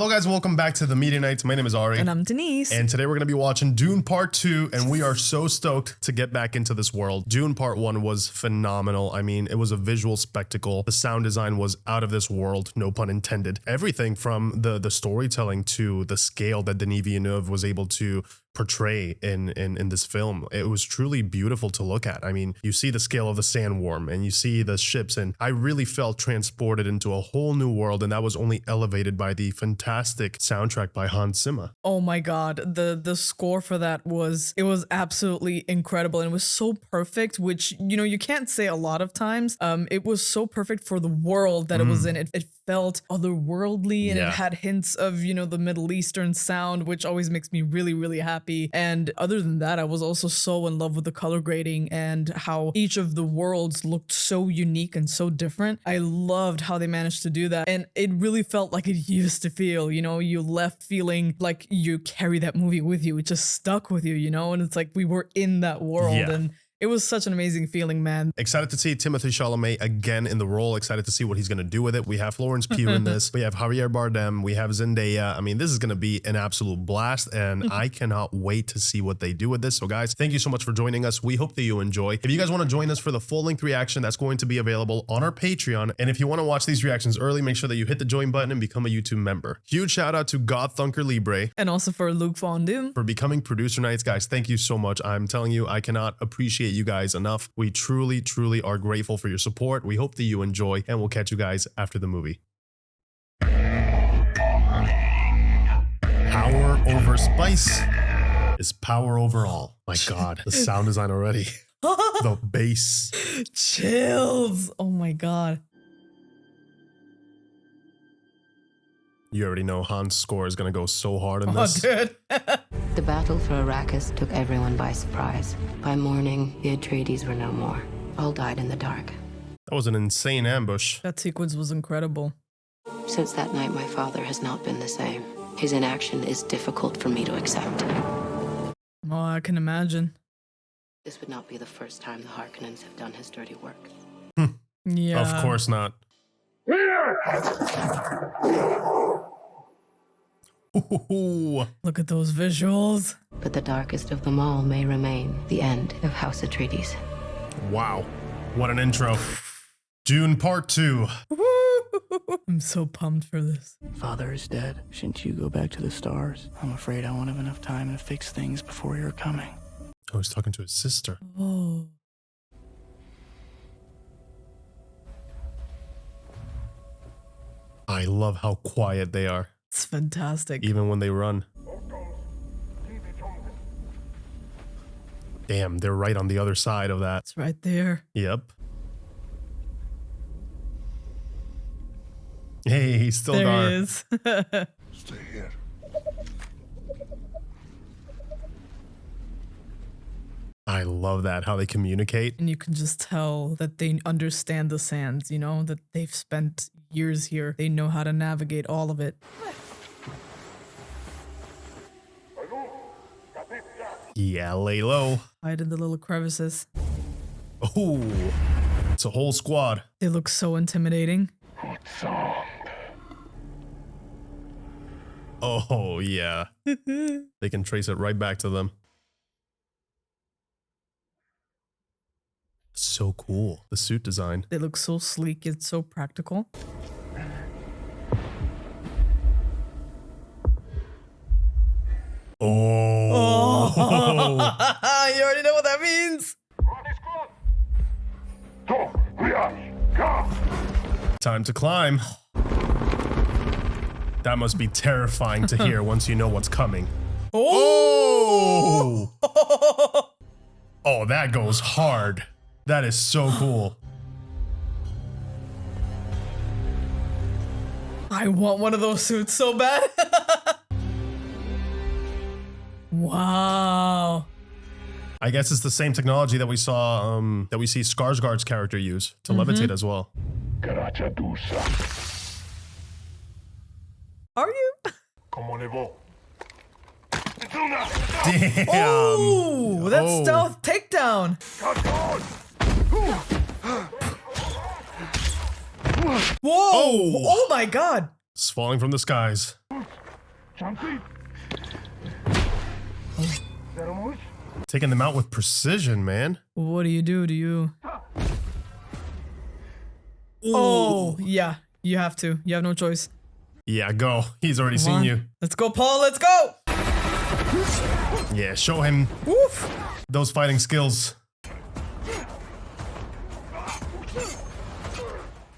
Hello guys, welcome back to the Media Nights. My name is Ari. And I'm Denise. And today we're going to be watching Dune Part 2, and we are so stoked to get back into this world. Dune Part 1 was phenomenal. I mean, it was a visual spectacle. The sound design was out of this world, no pun intended. Everything from the storytelling to the scale that Denis Villeneuve was able to portray in this film. It was truly beautiful to look at. I mean, you see the scale of the Sandworm and you see the ships, and I really felt transported into a whole new world, and that was only elevated by the fantastic soundtrack by Hans Zimmer. Oh my god, the score for that was absolutely incredible, and it was so perfect, which you can't say a lot of times. It was so perfect for the world that it was in. It felt otherworldly, and it had hints of the Middle Eastern sound, which always makes me really happy. And other than that, I was also so in love with the color grading and how each of the worlds looked so unique and so different. I loved how they managed to do that, and it really felt like it used to feel. You left feeling like you carry that movie with you. It just stuck with you, and it's like we were in that world. And it was such an amazing feeling, man. Excited to see Timothée Chalamet again in the role. Excited to see what he's going to do with it. We have Florence Pugh in this. We have Javier Bardem. We have Zendaya. I mean, this is going to be an absolute blast, and I cannot wait to see what they do with this. So guys, thank you so much for joining us. We hope that you enjoy. If you guys want to join us for the full-length reaction, that's going to be available on our Patreon. And if you want to watch these reactions early, make sure that you hit the join button and become a YouTube member. Huge shout out to God Thunker Libre. And also for Luke Fondue. For becoming producer nights. Guys, thank you so much. I'm telling you, I cannot appreciate you guys enough. We truly are grateful for your support. We hope that you enjoy, and we'll catch you guys after the movie. Power over spice is power over all. My God, the sound design already. The bass. Chills. Oh my God. You already know Hans' score is going to go so hard in this. Oh, dude. The battle for Arrakis took everyone by surprise. By morning, the Atreides were no more. All died in the dark. That was an insane ambush. That sequence was incredible. Since that night, my father has not been the same. His inaction is difficult for me to accept. Oh, I can imagine. This would not be the first time the Harkonnens have done his dirty work. Yeah. Of course not. Ooh. Look at those visuals. But the darkest of them all may remain the end of House Atreides. Wow. What an intro. Dune Part 2. I'm so pumped for this. Father is dead. Shouldn't you go back to the stars? I'm afraid I won't have enough time to fix things before you're coming. Oh, he's talking to his sister. Oh. I love how quiet they are. It's fantastic. Even when they run. Damn, they're right on the other side of that. It's right there. Yep. Hey, he's still there gone. He is. Stay here. I love that, how they communicate. And you can just tell that they understand the sands, that they've spent years here. They know how to navigate all of it. Yeah, lay low. Hide in the little crevices. Oh, it's a whole squad. They look so intimidating. Oh, yeah. They can trace it right back to them. So cool. The suit design. They look so sleek. It's so practical. Oh. You already know what that means. Time to climb. That must be terrifying to hear once you know what's coming. Oh! Oh, that goes hard. That is so cool. I want one of those suits so bad. Wow. I guess it's the same technology that we saw, that we see Skarsgård's character use to levitate as well. Are you? Damn. Oh, that's Oh. stealth takedown. Whoa! Oh. Oh my God! It's falling from the skies. Taking them out with precision, man. What do? Do you? Oh, yeah. You have to. You have no choice. Yeah, go. He's already Come seen on. you. Let's go, Paul. Let's go. Yeah, show him Woof. those fighting skills.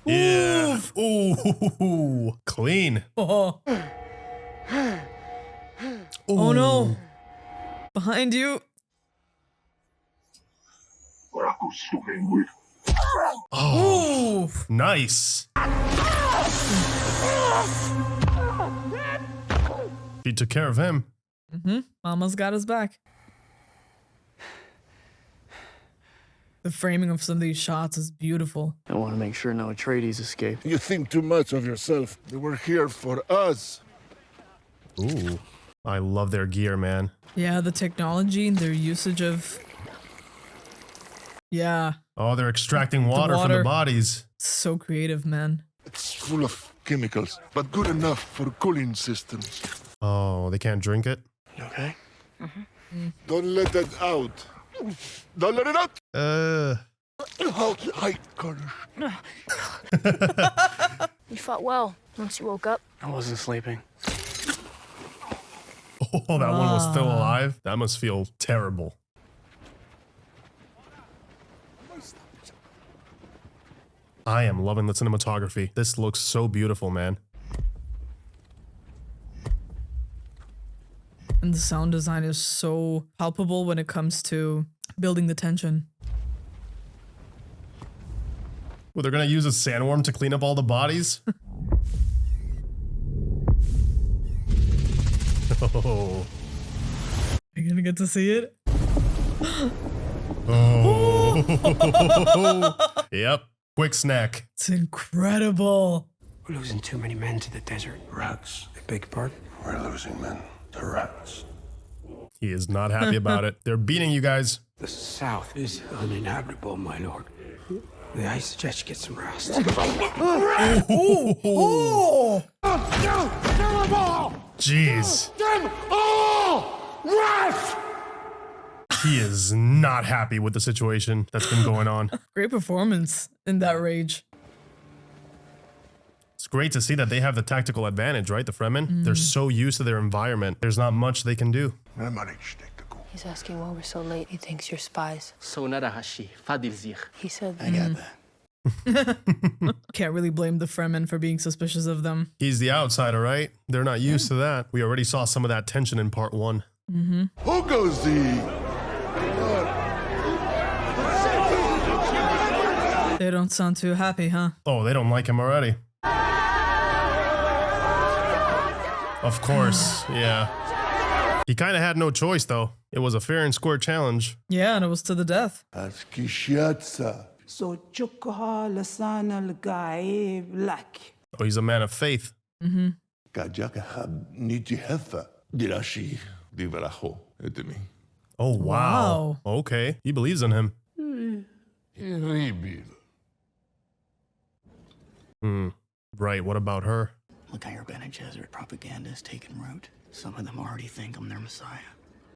Yeah. Ooh, clean. Oh. Oh no. Behind you. Oh, Ooh. nice. She took care of him. Mama's got his back. The framing of some of these shots is beautiful. I want to make sure no Atreides escaped. You think too much of yourself. They were here for us. Ooh, I love their gear, man. Yeah, the technology and their usage of... Yeah, Oh, they're extracting water from water. the bodies. so creative, man. It's full of chemicals, but good enough for cooling systems. Oh, they can't drink it? You okay? Don't let that out. Don't let it out. Out, high color. You fought well once you woke up. I wasn't sleeping. Oh, that one was still alive? That must feel terrible. I am loving the cinematography. This looks so beautiful, man. And the sound design is so palpable when it comes to building the tension. Well, they're gonna use a sandworm to clean up all the bodies? Oh. Are you gonna get to see it? Oh. Yep. Quick snack. It's incredible. We're losing too many men to the desert. Rats. I beg your pardon? We're losing men to rats. He is not happy about it. They're beating you guys. The south is uninhabitable, my lord. I suggest you get some rest. Jeez. Them all! Rats! He is not happy with the situation that's been going on. Great performance in that rage. It's great to see that they have the tactical advantage, right? The Fremen. They're so used to their environment. There's not much they can do. He's asking why we're so late. He thinks you're spies. He said I got that. Can't really blame the Fremen for being suspicious of them. He's the outsider, right? They're not used to that. We already saw some of that tension in part 1. Who goes the... They don't sound too happy, huh? Oh, they don't like him already. Of course, yeah. He kind of had no choice, though. It was a fair and square challenge. Yeah, and it was to the death. So Chukha Lasan al Gaib Lak. Oh, he's a man of faith. Oh, wow. Wow. Okay, he believes in him. Right, what about her? Look how your Bene Gesserit propaganda is taking root. Some of them already think I'm their messiah.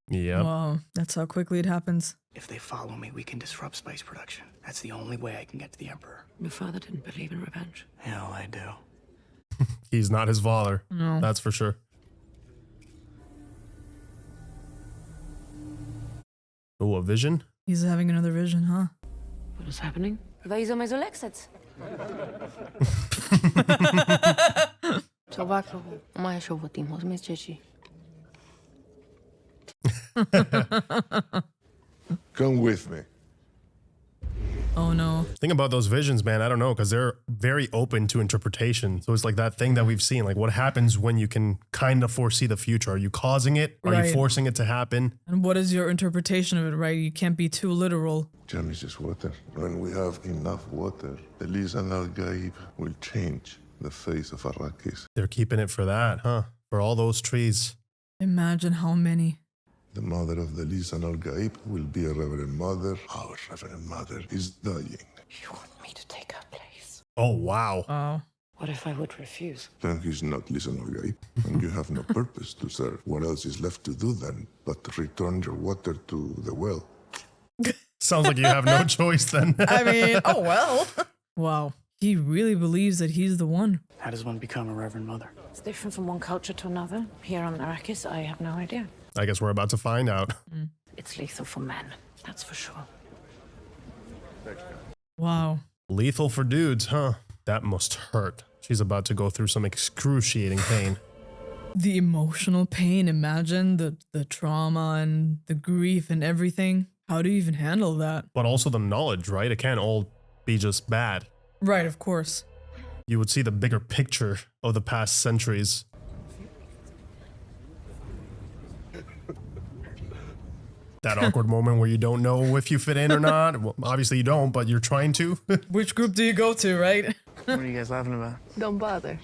Yep. Wow, that's how quickly it happens. If they follow me, we can disrupt spice production. That's the only way I can get to the Emperor. Your father didn't believe in revenge. Hell, I do. He's not his father. No. That's for sure. Oh, a vision? He's having another vision, huh? What is happening? Tobacco. Mai șobotimos, mecici. Come with me. Oh no. Thing about those visions, man, I don't know, because they're very open to interpretation. So it's like that thing that we've seen. Like, what happens when you can kind of foresee the future? Are you causing it? Are Right. you forcing it to happen? And what is your interpretation of it, right? You can't be too literal. Germany's just water. When we have enough water, the Lisan al-Gaib will change the face of Arrakis. They're keeping it for that, huh? For all those trees. Imagine how many. The mother of the Lisan al-Gaib will be a Reverend Mother. Our Reverend Mother is dying. You want me to take her place? Oh, wow. Wow. What if I would refuse? Then he's not listener guy, and you have no purpose to serve. What else is left to do then but to return your water to the well? Sounds like you have no choice then. I mean, oh well. Wow. He really believes that he's the one. How does one become a Reverend Mother? It's different from one culture to another. Here on Arrakis, I have no idea. I guess we're about to find out. It's lethal for men, that's for sure. Wow. Lethal for dudes, huh? That must hurt. She's about to go through some excruciating pain. The emotional pain, imagine the trauma and the grief and everything. How do you even handle that? But also the knowledge, right? It can't all be just bad. Right, of course. You would see the bigger picture of the past centuries. That awkward moment where you don't know if you fit in or not. Well, obviously you don't, but you're trying to. Which group do you go to, right? What are you guys laughing about? Don't bother.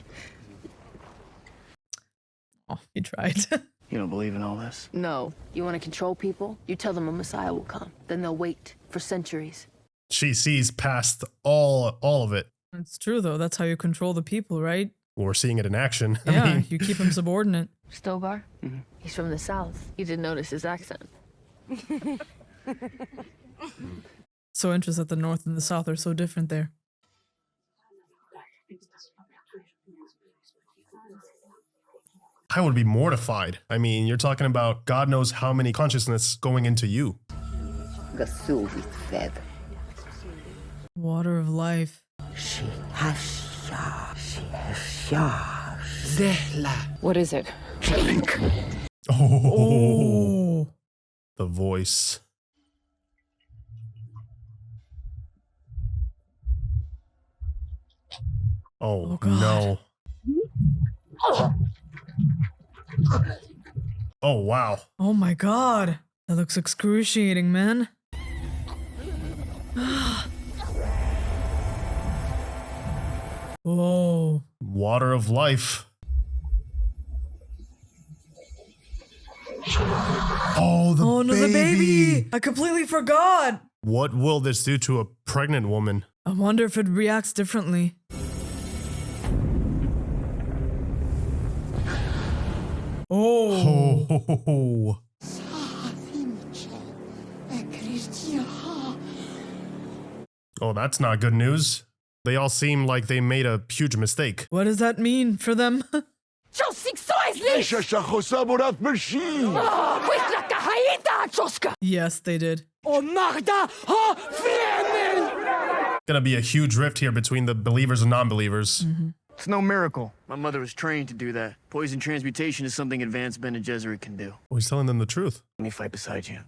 Oh, you tried. You don't believe in all this? No. You want to control people? You tell them a Messiah will come. Then they'll wait for centuries. She sees past all of it. It's true, though. That's how you control the people, right? We're seeing it in action. Yeah, I mean, you keep them subordinate. Stobar? He's from the south. You didn't notice his accent. So interesting that the north and the south are so different there. I would be mortified. I mean, you're talking about God knows how many consciousness going into you. Water of life. What is it? Oh, the voice. Oh, God. no. Oh, wow. Oh my god. That looks excruciating, man. Whoa. Water of life. Oh, Oh no, the baby! I completely forgot! What will this do to a pregnant woman? I wonder if it reacts differently. Oh. Oh. Oh, that's not good news. They all seem like they made a huge mistake. What does that mean for them? Yes, they did. Gonna be a huge rift here between the believers and non-believers. It's no miracle. My mother was trained to do that. Poison transmutation is something advanced Bene Gesserit can do. Oh, he's telling them the truth. Let me fight beside you.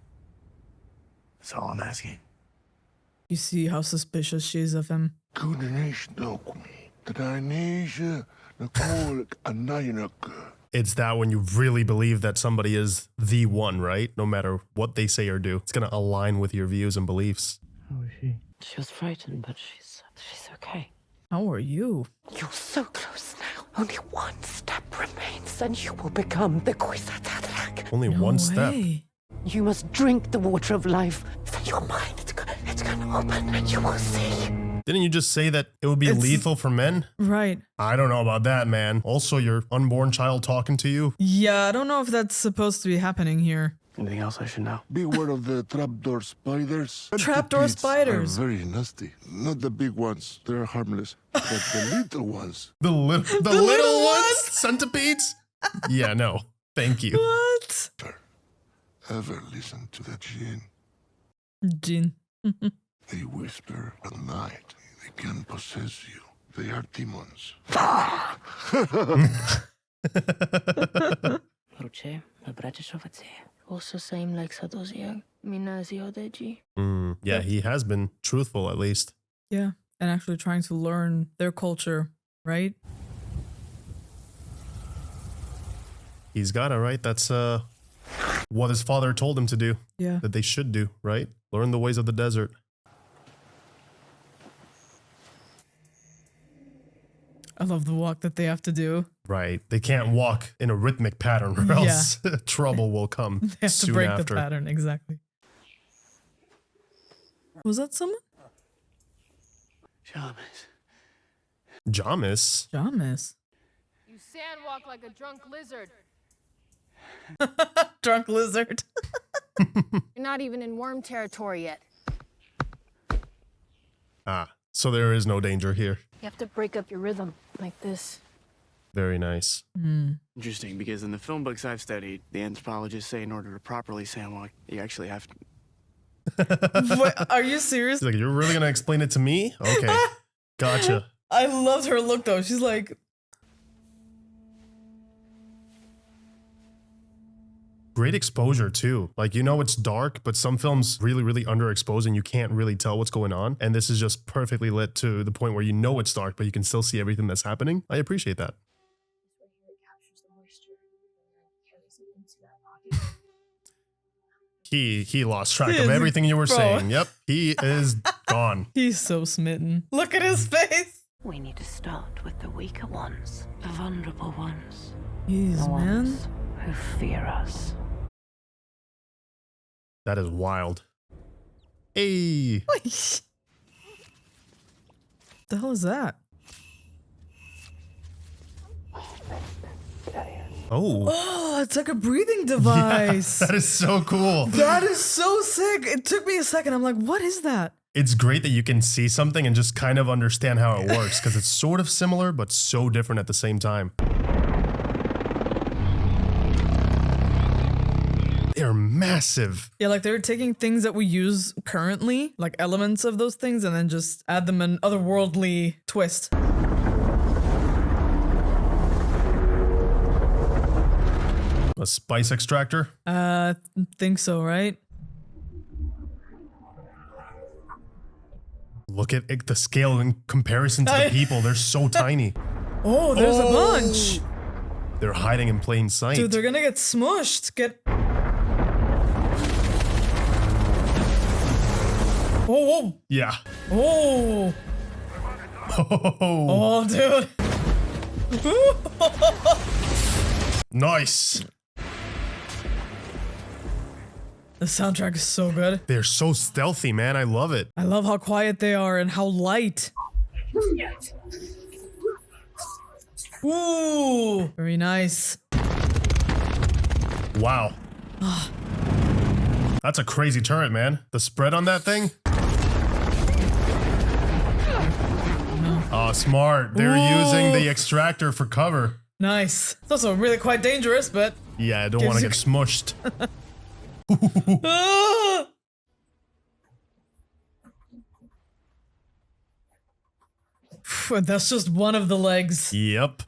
That's all I'm asking. You see how suspicious she is of him. It's that when you really believe that somebody is the one, right? No matter what they say or do, it's gonna align with your views and beliefs. How is she? She was frightened, but she's okay. How are you? You're so close now. Only one step remains, and you will become the Kwisatz. Only No one step. way. You must drink the water of life. Then your mind, it's gonna open, and you will see. Didn't you just say that it would be lethal for men? Right. I don't know about that, man. Also, your unborn child talking to you. Yeah, I don't know if that's supposed to be happening here. Anything else I should know? Beware of the trapdoor spiders. Trapdoor Centipedes spiders. are very nasty. Not the big ones. They're harmless. But the little ones. The little ones? Centipedes? Yeah, no. Thank you. What? Ever listen to the jinn? Jin. They whisper at night. They can possess you. They are demons. Also same like Sadozio. Minazio Deji. Yeah, he has been truthful at least. Yeah, and actually trying to learn their culture, right? He's got it, right? That's what his father told him to do. Yeah. That they should do, right? Learn the ways of the desert. I love the walk that they have to do. Right. They can't walk in a rhythmic pattern or else trouble will come They have soon to break after. the pattern, exactly. Was that someone? Jamis? Jamis. You sandwalk like a drunk lizard. Drunk lizard. You're not even in worm territory yet. Ah, so there is no danger here. You have to break up your rhythm like this. Very nice. Interesting, because in the film books I've studied, the anthropologists say in order to properly sandwalk, you actually have to. What, are you serious? He's like, you're really gonna explain it to me? Okay, gotcha. I loved her look though. She's like, Great exposure too. Like, you know, it's dark, but some films really underexpose and you can't really tell what's going on. And this is just perfectly lit to the point where you know it's dark, but you can still see everything that's happening. I appreciate that. He lost track of everything you were saying. Yep, he is gone. he's so smitten. Look at his face. We need to start with the weaker ones, the vulnerable ones, Jeez, the man. ones who fear us. That is wild. Hey. The hell is that? Oh. Oh, it's like a breathing device. That is so cool. That is so sick. It took me a second. I'm like, what is that? It's great that you can see something and just kind of understand how it works because it's sort of similar, but so different at the same time. They're massive. Yeah, like they're taking things that we use currently, like elements of those things, and then just add them an otherworldly twist. A spice extractor? Think so, right? Look at it, the scale in comparison to the people. They're so tiny. Oh, there's a bunch. They're hiding in plain sight. Dude, they're gonna get smushed. Oh, Yeah. oh, oh, dude. Nice. The soundtrack is so good. They're so stealthy, man. I love it. I love how quiet they are and how light. Ooh, very nice. Wow. That's a crazy turret, man. The spread on that thing? Oh, smart. They're using the extractor for cover. Nice. It's also really quite dangerous, but Yeah, I don't want to get smushed. Ah! Phew, that's just one of the legs. Yep.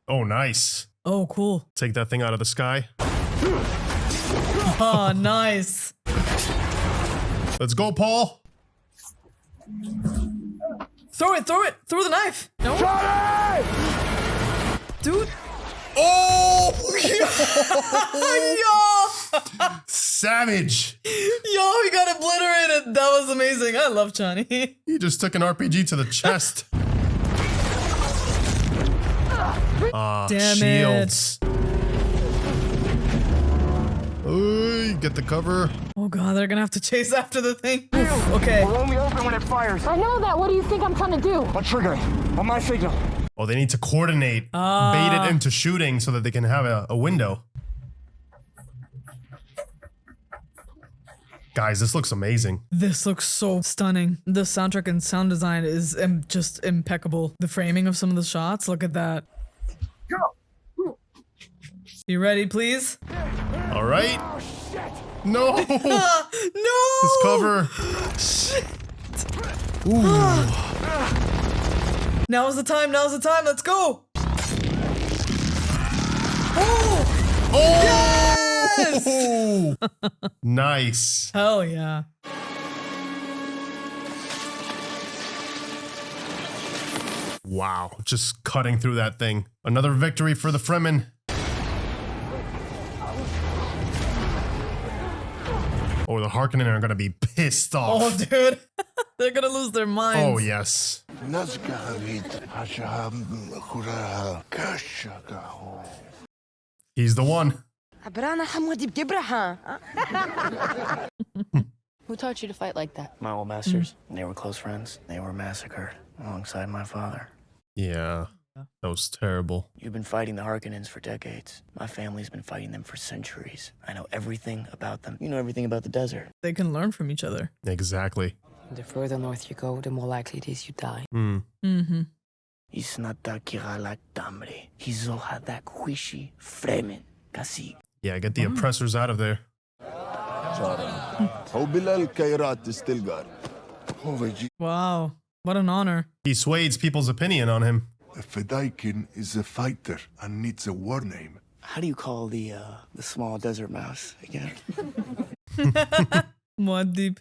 Oh, nice. Oh, cool. Take that thing out of the sky. Oh, nice. Let's go, Paul. Throw it, throw it, throw the knife. No. Dude. Oh! Yo! Savage. Yo, he got obliterated. That was amazing. I love Johnny. He just took an RPG to the chest. Damn shields. Oy, get the cover. Oh god, they're gonna have to chase after the thing. Oof, okay. We'll only open when it fires. I know that. What do you think I'm trying to do? I'll trigger it on my signal. Oh, they need to coordinate, bait it into shooting so that they can have a window. Guys, this looks amazing. This looks so stunning. The soundtrack and sound design is just impeccable. The framing of some of the shots, look at that. You ready, please? All right. No. No! His cover. Ooh. Now's the time, now's the time, let's go! Oh! Oh! Yes! Nice. Hell yeah. Wow, just cutting through that thing. Another victory for the Fremen. Oh, the Harkonnen are gonna be pissed off. Oh, dude. They're gonna lose their minds. Oh, yes. He's the one. Who taught you to fight like that? My old masters. They were close friends. They were massacred. alongside my father. Yeah, that was terrible. You've been fighting the Harkonnens for decades. My family's been fighting them for centuries. I know everything about them. You know everything about the desert. They can learn from each other. Exactly. The further north you go, the more likely it is you die. Mm-hmm. Yeah, get the oppressors out of there. Wow, what an honor. He swayed people's opinion on him. A Fedaykin is a fighter and needs a war name. How do you call the small desert mouse again? Muad'Dib.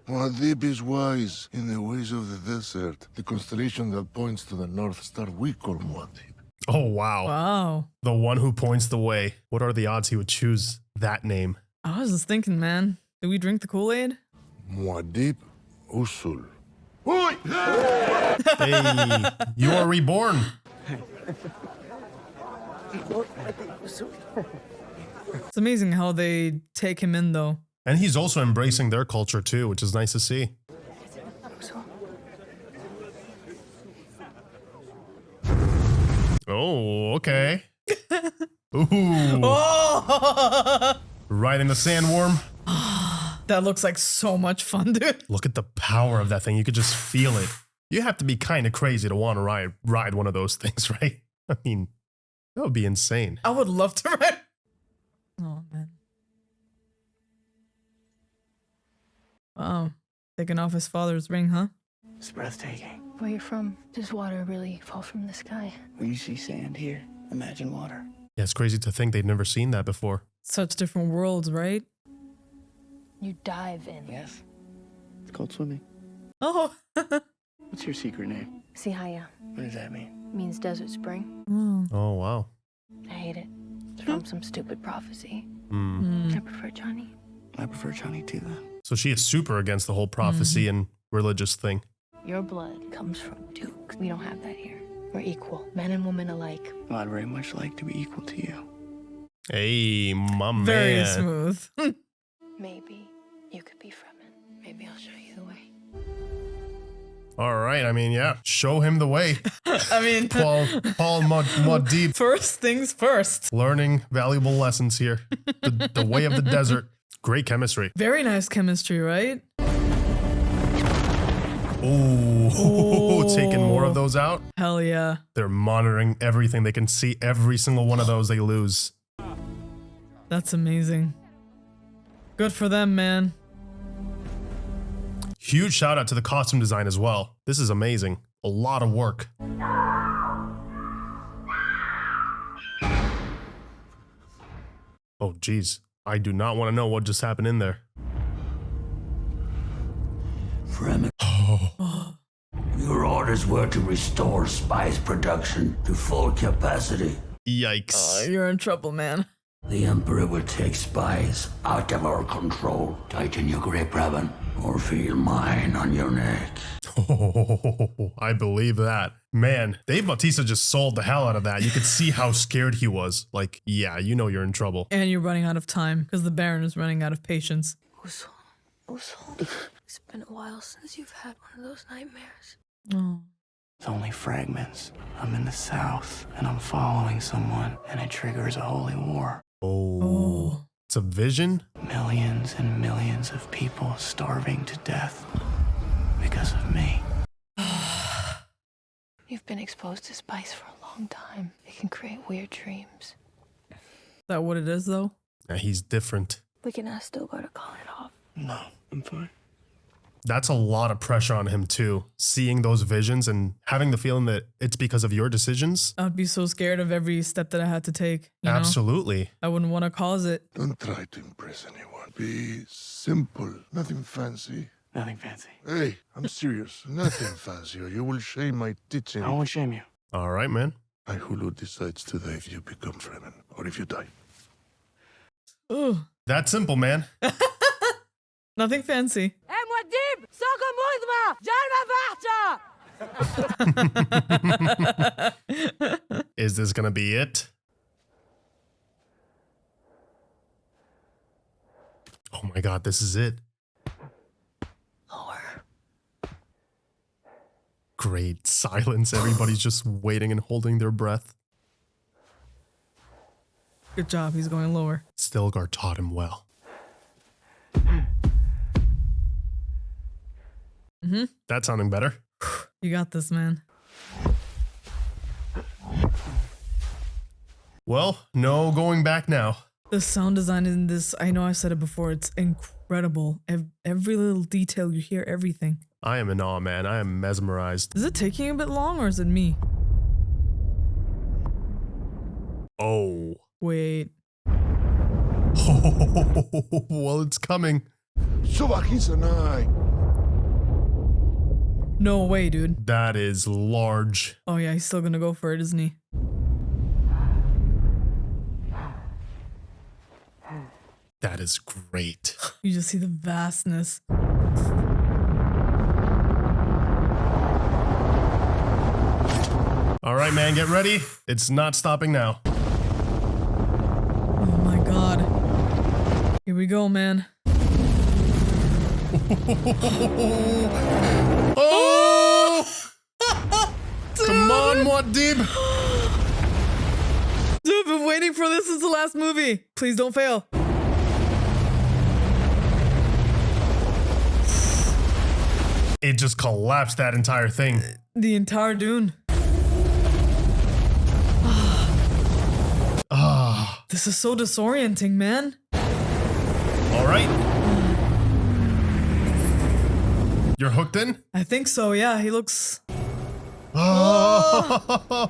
Muad'Dib is wise in the ways of the desert. The constellation that points to the North Star we call Muad'Dib. Oh, wow. Wow. The one who points the way. What are the odds he would choose that name? I was just thinking, man. Did we drink the Kool-Aid? Muad'Dib Usul. Hey, you are reborn. It's amazing how they take him in, though. And he's also embracing their culture too, which is nice to see. Oh, okay. Ooh. Oh! Right in the sandworm. That looks like so much fun, dude. Look at the power of that thing. You could just feel it. You have to be kind of crazy to want to ride one of those things, right? I mean, that would be insane. I would love to ride. Oh, man. Wow. Taking off his father's ring, huh? It's breathtaking. Where you're from, does water really fall from the sky? When you see sand here, imagine water. Yeah, it's crazy to think they'd never seen that before. Such different worlds, right? You dive in. Yes. It's called swimming. Oh. What's your secret name? Sihaya What does that mean? means desert spring. Oh, wow. I hate it. It's from some stupid prophecy. Mm. I prefer Johnny. I prefer Johnny too, then. So she is super against the whole prophecy and religious thing. Your blood comes from Duke. We don't have that here. We're equal, men and women alike. Well, I'd very much like to be equal to you. Hey, my man. Very smooth. Maybe you could be Fremen. Maybe I'll show you the way. All right. I mean, yeah. Show him the way. I mean, Paul Muad'Dib. First things first. Learning valuable lessons here. The way of the desert. Great chemistry. Very nice chemistry, right? Oh, taking more of those out. Hell yeah. They're monitoring everything. They can see every single one of those they lose. That's amazing. Good for them, man. Huge shout out to the costume design as well. This is amazing. A lot of work. Oh, geez. I do not want to know what just happened in there. Fremen. Your orders were to restore spice production to full capacity. Yikes. You're in trouble, man. The Emperor will take spies out of our control. Tighten your grip, Raven, or feel mine on your neck. Oh, I believe that. Man, Dave Bautista just sold the hell out of that. You could see how scared he was. Like, yeah, you know you're in trouble. And you're running out of time because the Baron is running out of patience. Usul. It's been a while since you've had one of those nightmares. Oh. It's only fragments. I'm in the south, and I'm following someone, and it triggers a holy war. Oh. It's a vision? Millions and millions of people starving to death because of me. You've been exposed to spice for a long time. It can create weird dreams. Is that what it is, though? Yeah, he's different. We can ask Stilgar to call it off. No, I'm fine. That's a lot of pressure on him too. Seeing those visions and having the feeling that it's because of your decisions. I'd be so scared of every step that I had to take. You know? Absolutely. I wouldn't want to cause it. Don't try to impress anyone. Be simple. Nothing fancy. Nothing fancy. Hey, I'm serious. Nothing fancy, or you will shame my teaching. I won't shame you. All right, man. Hulu decides today if you become Fremen or if you die. Ooh. That simple, man. Nothing fancy. Is this gonna be it? Oh my god, this is it. Lower. Great silence. Everybody's just waiting and holding their breath. Good job. He's going lower. Stilgar taught him well. That's sounding better. You got this, man. Well, no going back now. The sound design in this, I know I said it before, it's incredible. Every little detail, you hear everything. I am in awe, man. I am mesmerized. Is it taking a bit long or is it me? Oh. Wait. Well, it's coming. No way, dude. That is large. Oh yeah, he's still gonna go for it, isn't he? That is great. You just see the vastness. All right, man, get ready. It's not stopping now. Oh my god. Here we go, man. Oh! Come on, Muad'Dib. Dude, I've been waiting for this since the last movie. Please don't fail. It just collapsed that entire thing. The entire Dune. This is so disorienting, man. All right. You're hooked in? I think so, yeah. He looks... Oh,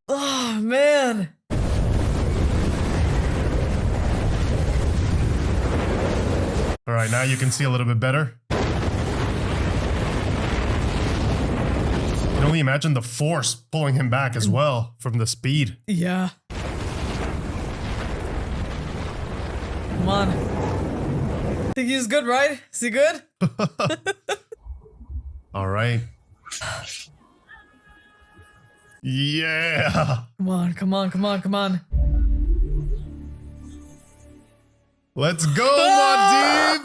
Oh, man. All right, now you can see a little bit better. You can only imagine the force pulling him back as well from the speed. Yeah. Come on. Think he's good, right? Is he good? All right. Yeah. Come on, come on, come on, come on. Let's go,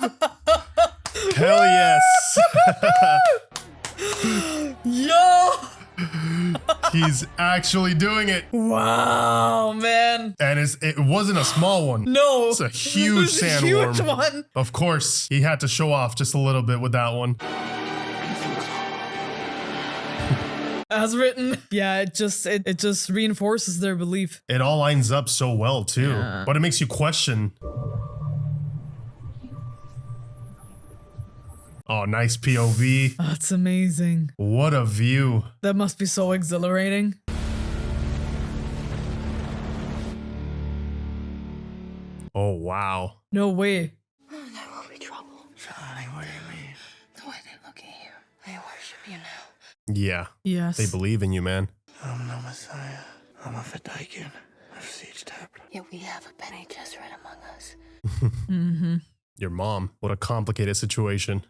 Muad'Dib! Hell yes. Yo! He's actually doing it. Wow, man. And it wasn't a small one. No. It's a huge It's a sandworm. huge one. Of course, he had to show off just a little bit with that one. As written. Yeah, it just reinforces their belief. It all lines up so well too. Yeah. But it makes you question. Oh, nice POV. That's amazing. What a view. That must be so exhilarating. Oh, wow. No way. There will be trouble. Johnny, what do you mean? The way they look at you, they worship you now. Yeah. Yes. They believe in you, man. I'm no Messiah. I'm a Fedaykin. I've siege tapped. Yet we have a Bene Gesserit among us. Mm-hmm. Your mom. What a complicated situation.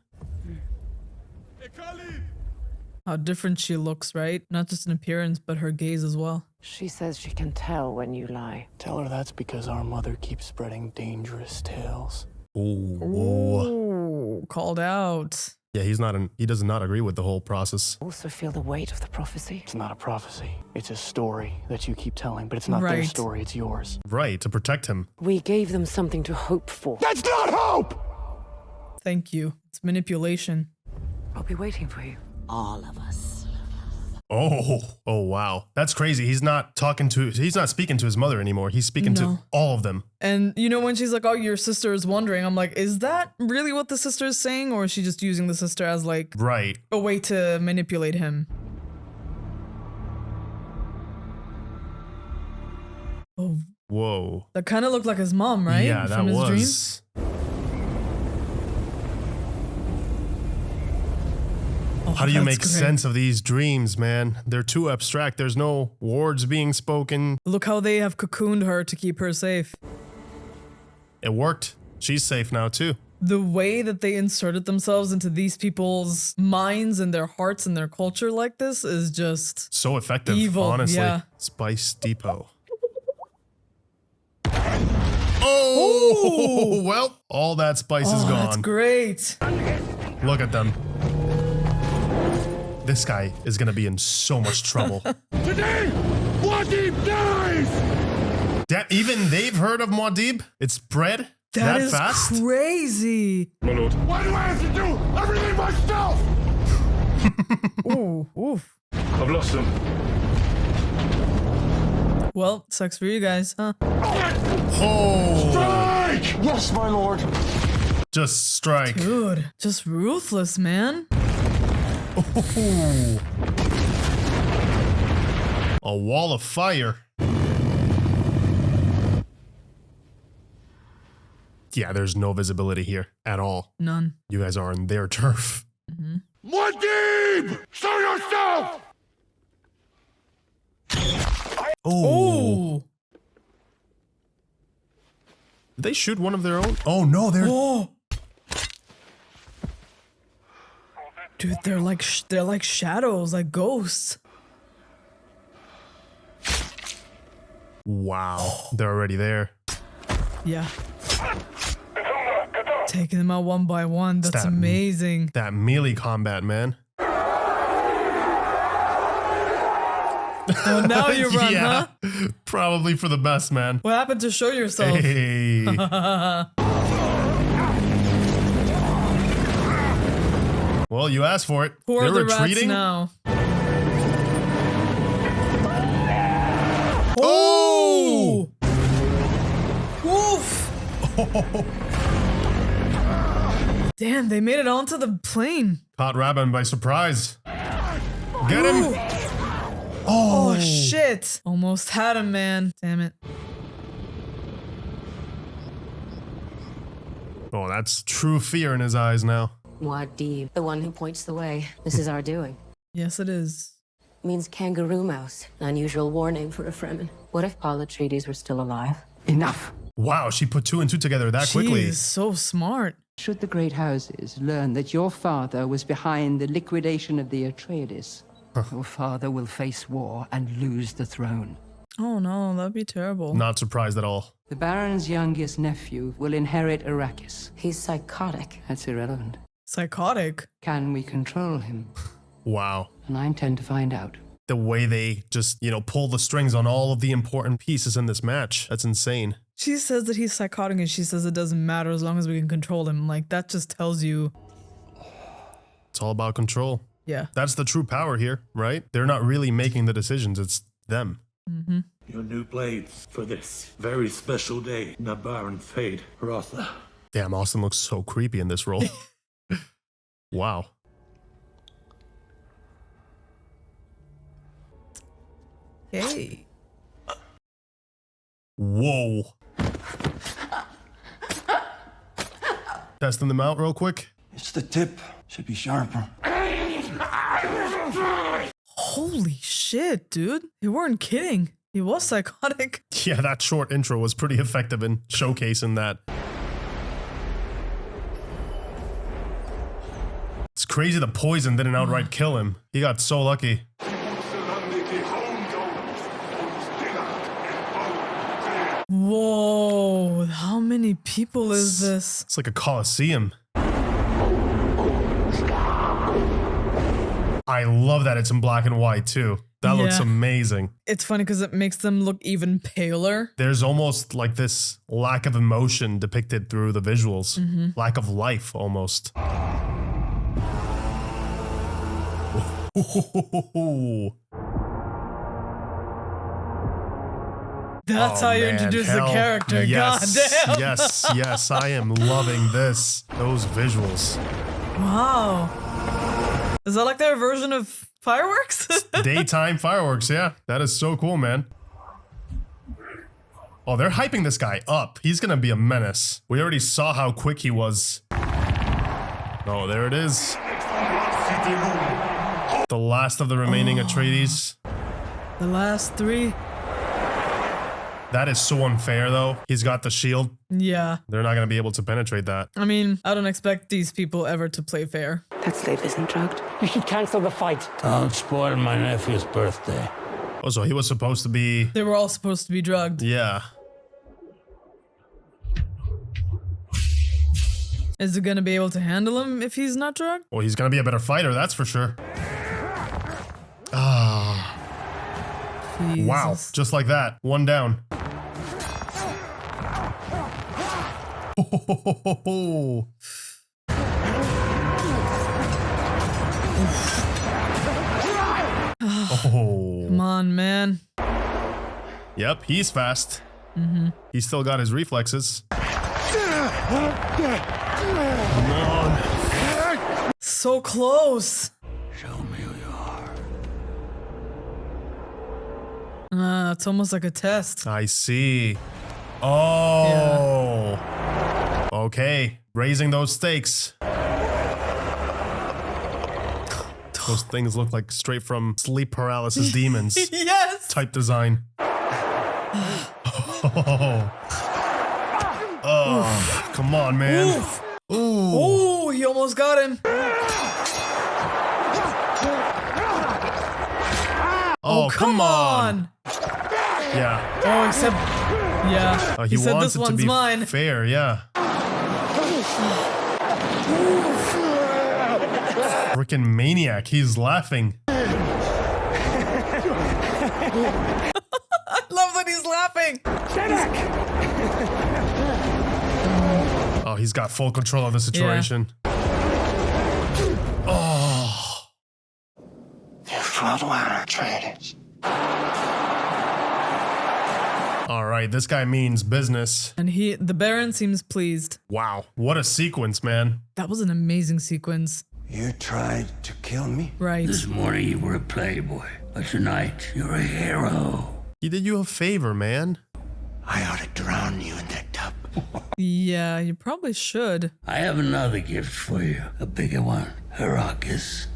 How different she looks, right? Not just in appearance, but her gaze as well. She says she can tell when you lie. Tell her that's because our mother keeps spreading dangerous tales. Ooh. Ooh, called out. Yeah, he does not agree with the whole process. Also feel the weight of the prophecy. It's not a prophecy. It's a story that you keep telling, but it's not their Right. story, it's yours. Right, to protect him. We gave them something to hope for. That's not hope! Thank you. It's manipulation. I'll be waiting for you. All of us. Oh wow. That's crazy. He's not speaking to his mother anymore. He's speaking to No. all of them. And you know, when she's like, oh, your sister is wondering, I'm like, is that really what the sister is saying? Or is she just using the sister as like Right. a way to manipulate him? Oh, Whoa. that kind of looked like his mom, right? Yeah, that From his dream? was. Oh, How do you that's make great. sense of these dreams, man? They're too abstract. There's no words being spoken. Look how they have cocooned her to keep her safe. It worked. She's safe now too. The way that they inserted themselves into these people's minds and their hearts and their culture like this is just So effective, evil. honestly. Yeah. Spice Depot. Oh, well, all that spice is Oh, gone. that's great. Look at them. This guy is gonna be in so much trouble. Today, Muad'Dib dies! Even they've heard of Muad'Dib? It's spread that is fast? crazy. My lord. Why do I have to do everything myself? Ooh, oof. I've lost them. Well, sucks for you guys, huh? Oh! Strike! Yes, my lord. Just strike. Dude, just ruthless, man. Oh. A wall of fire. Yeah, there's no visibility here at all. None. You guys are on their turf. Muad'Dib! Show yourself! Oh. Did they shoot one of their own? Oh no, they're. Oh. Dude, they're like shadows, like ghosts. Wow, they're already there. Yeah. Taking them out one by one. That's amazing. That melee combat, man. Oh, now you run, yeah, huh? Probably for the best, man. What happened to show yourself? Hey. Well, you asked for it. Who are They're the retreating rats now? Oh! Woof! Damn, they made it onto the plane. Caught Rabban by surprise. Get him! Oh, shit! Almost had him, man. Damn it. Oh, that's true fear in his eyes now. Muad'Dib, the one who points the way. This is our doing. Yes, it is. Means kangaroo mouse. An unusual war name for a Fremen. What if Paul Atreides were still alive? Enough. Wow, she put two and two together that She quickly. is so smart. Should the great houses learn that your father was behind the liquidation of the Atreides, your father will face war and lose the throne. Oh no, that'd be terrible. Not surprised at all. The Baron's youngest nephew will inherit Arrakis. He's psychotic. That's irrelevant. Psychotic? Can we control him? Wow. And I intend to find out. The way they just, pull the strings on all of the important pieces in this match. That's insane. She says that he's psychotic and she says it doesn't matter as long as we can control him. Like, that just tells you. It's all about control. Yeah. That's the true power here, right? They're not really making the decisions, it's them. Mm-hmm. Your new blades for this very special day, Nabar and Fade, Rotha. Damn, Austin looks so creepy in this role. Wow. Hey. Whoa. Testing them out real quick. It's the tip. Should be sharper. Holy shit, dude. You weren't kidding. He was psychotic. Yeah, that short intro was pretty effective in showcasing that. It's crazy the poison didn't outright kill him. He got so lucky. Whoa, how many people is this? It's like a coliseum. I love that it's in black and white too. That looks amazing. It's funny because it makes them look even paler. There's almost like this lack of emotion depicted through the visuals. Lack of life almost. That's how you introduce the character. Yes, God damn. yes, I am loving this. Those visuals. Wow. Is that like their version of fireworks? Daytime fireworks, yeah. That is so cool, man. Oh, they're hyping this guy up. He's gonna be a menace. We already saw how quick he was. Oh, there it is. The last of the remaining Atreides. The last three. That is so unfair, though. He's got the shield. Yeah. They're not going to be able to penetrate that. I mean, I don't expect these people ever to play fair. That slave isn't drugged. You should cancel the fight. Don't spoil my nephew's birthday. Oh, so he was supposed to be... They were all supposed to be drugged. Yeah. Is it gonna be able to handle him if he's not drugged? Well, he's going to be a better fighter, that's for sure. Ah. Wow. Jesus. Just like that. One down. Oh. Oh. Come on, man. Yep, he's fast. Mm-hmm. He's still got his reflexes. Come on. So close. Show me who you are. It's almost like a test. I see. Oh. Yeah. Okay. Raising those stakes. Those things look like straight from sleep paralysis demons. Yes. Type design. Oh, come on, man. Oof. Ooh. Ooh, he almost got him. Oh, come on. Yeah. Oh, except, yeah. He said wants this it to one's be mine. fair, yeah. Freaking maniac. He's laughing. I love that he's laughing. Oh, he's got full control of the situation. Oh. You fooled Atreides. All right, this guy means business. And the Baron seems pleased. Wow, what a sequence, man. That was an amazing sequence. You tried to kill me? Right. This morning you were a playboy, but tonight you're a hero. He did you a favor, man. I ought to drown you in that tub. Yeah, you probably should. I have another gift for you, a bigger one, Arrakis.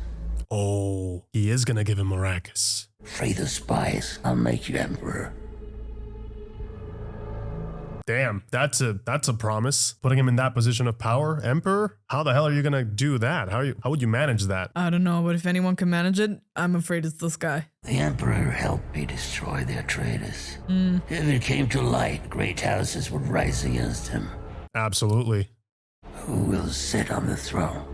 Oh, he is gonna give him Arrakis. Free the spies, I'll make you emperor. Damn, that's a promise. Putting him in that position of power, emperor? How the hell are you gonna do that? How would you manage that? I don't know, but if anyone can manage it, I'm afraid it's this guy. The emperor helped me destroy the Atreides. If it came to light, great houses would rise against him. Absolutely. Who will sit on the throne?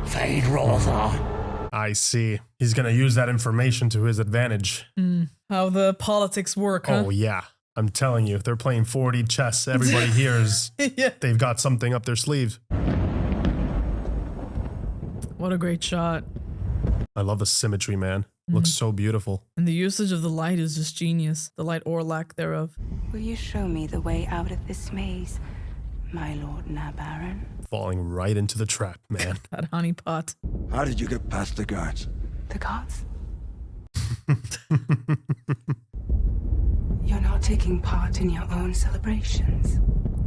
Fate rolls on. I see. He's gonna use that information to his advantage. How the politics work, huh? Oh yeah. I'm telling you, if they're playing 4D chess, everybody hears yeah. They've got something up their sleeve. What a great shot. I love the symmetry, man. Looks so beautiful. And the usage of the light is just genius. The light or lack thereof. Will you show me the way out of this maze, my lord Nabaran? Falling right into the trap, man. That honeypot. How did you get past the guards? The gods? You're not taking part in your own celebrations.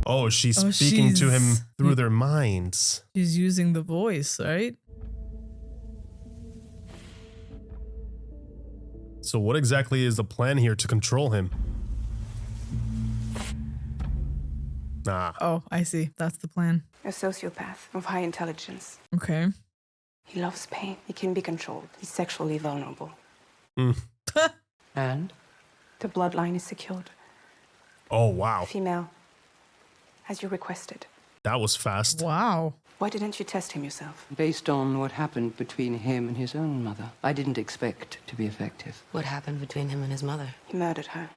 Oh, she's speaking to him through their minds. She's using the voice, right? So what exactly is the plan here to control him? Oh, I see. That's the plan. A sociopath of high intelligence. Okay. He loves pain. He can be controlled. He's sexually vulnerable. And? The bloodline is secured. Oh, wow. Female, as you requested. That was fast. Wow. Why didn't you test him yourself? Based on what happened between him and his own mother, I didn't expect to be effective. What happened between him and his mother? He murdered her.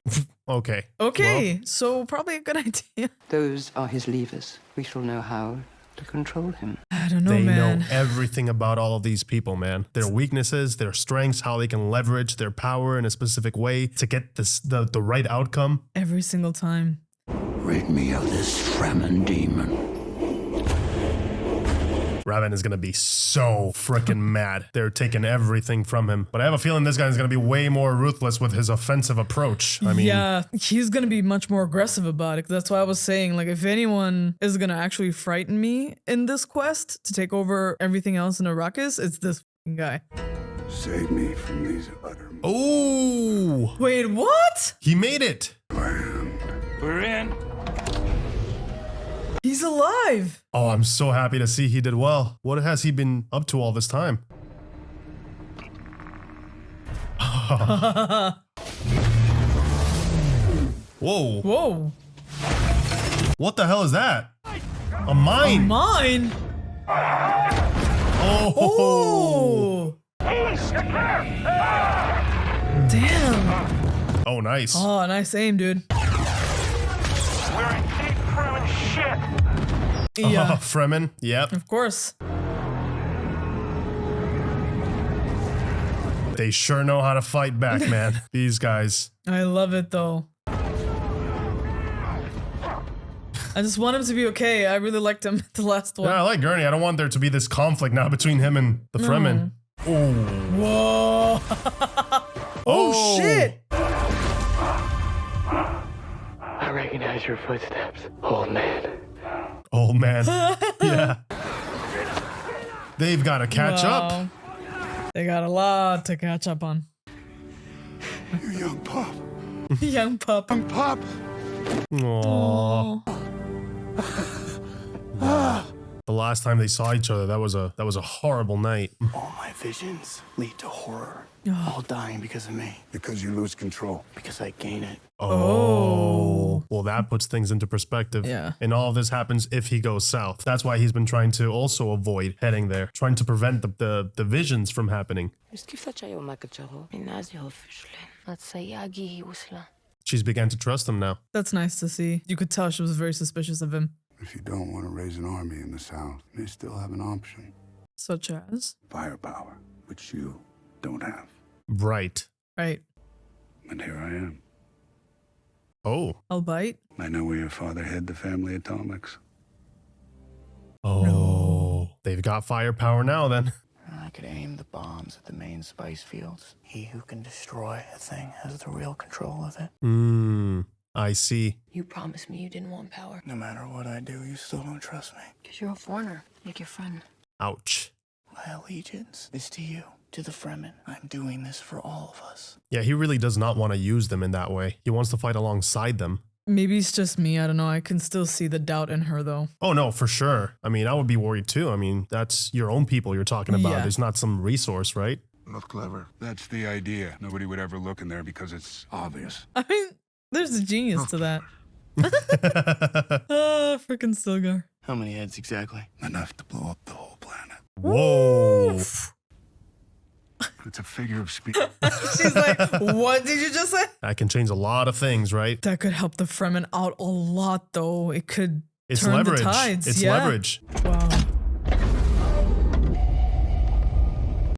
Okay. Okay, so probably a good idea. Those are his levers. We shall know how to control him. I don't know, They man. know everything about all of these people, man. Their weaknesses, their strengths, how they can leverage their power in a specific way to get the right outcome. Every single time. Rid me of this Fremen demon. Raven is gonna be so freaking mad. They're taking everything from him. But I have a feeling this guy is gonna be way more ruthless with his offensive approach. I mean, yeah, he's gonna be much more aggressive about it. That's why I was saying, like, if anyone is gonna actually frighten me in this quest to take over everything else in Arrakis, it's this guy. Save me from these utter... Oh! Wait, what? He made it! We're in. He's alive! Oh, I'm so happy to see he did well. What has he been up to all this time? Whoa. Whoa. What the hell is that? A mine! A mine? Oh! Oh! Damn. Oh, nice. Oh, nice aim, dude. We're in deep Fremen shit. Yeah. Fremen. Yep. Of course. They sure know how to fight back, man. These guys. I love it though. I just want him to be okay. I really liked him the last one. Yeah, I like Gurney. I don't want there to be this conflict now between him and the Fremen. Oh. Whoa. Oh shit. I recognize your footsteps, old man. Old man. Yeah. They've got to catch up. They got a lot to catch up on. You young pup. Young pup. Young pup. Aww. The last time they saw each other, that was a horrible night. All my visions lead to horror. All dying because of me. Because you lose control. Because I gain it. Oh. Well, that puts things into perspective. Yeah. And all of this happens if he goes south. That's why he's been trying to also avoid heading there, trying to prevent the visions from happening. She's began to trust him now. That's nice to see. You could tell she was very suspicious of him. If you don't want to raise an army in the south, you still have an option. Such as? Firepower, which you don't have. Right. Right. And here I am. Oh. I'll bite. I know where your father hid the family atomics. Oh. No. They've got firepower now then. I could aim the bombs at the main spice fields. He who can destroy a thing has the real control of it. I see. You promised me you didn't want power. No matter what I do, you still don't trust me. Because you're a foreigner, like your friend. Ouch. My allegiance is to you, to the Fremen. I'm doing this for all of us. Yeah, he really does not want to use them in that way. He wants to fight alongside them. Maybe it's just me. I don't know. I can still see the doubt in her though. Oh no, for sure. I mean, I would be worried too. I mean, that's your own people you're talking about. Yeah. It's not some resource, right? Not clever. That's the idea. Nobody would ever look in there because it's obvious. I mean, there's a genius to that. Freaking Stilgar. How many heads exactly? Enough to blow up the whole planet. Whoa. It's a figure of speech. She's like, what did you just say? That can change a lot of things, right? That could help the Fremen out a lot though. It could It's turn leverage. the tides. It's yeah. leverage. Wow.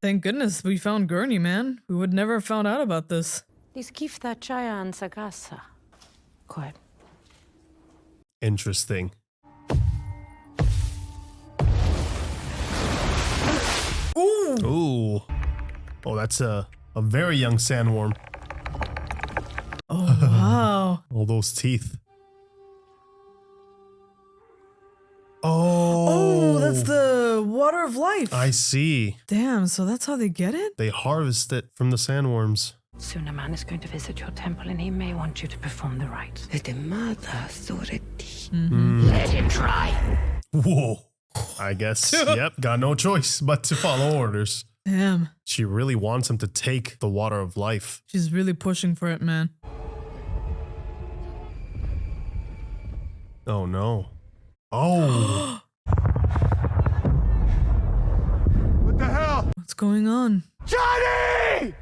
Thank goodness we found Gurney, man. We would never have found out about this. Quiet. Interesting. Ooh. Ooh. Oh, that's a very young sandworm. Oh, wow. All those teeth. Oh. Oh, that's the water of life. I see. Damn, so that's how they get it? They harvest it from the sandworms. Soon a man is going to visit your temple and he may want you to perform the rites. Let him try. Whoa. I guess, yep, got no choice but to follow orders. Damn. She really wants him to take the water of life. She's really pushing for it, man. Oh no. Oh. What the hell? What's going on? Johnny!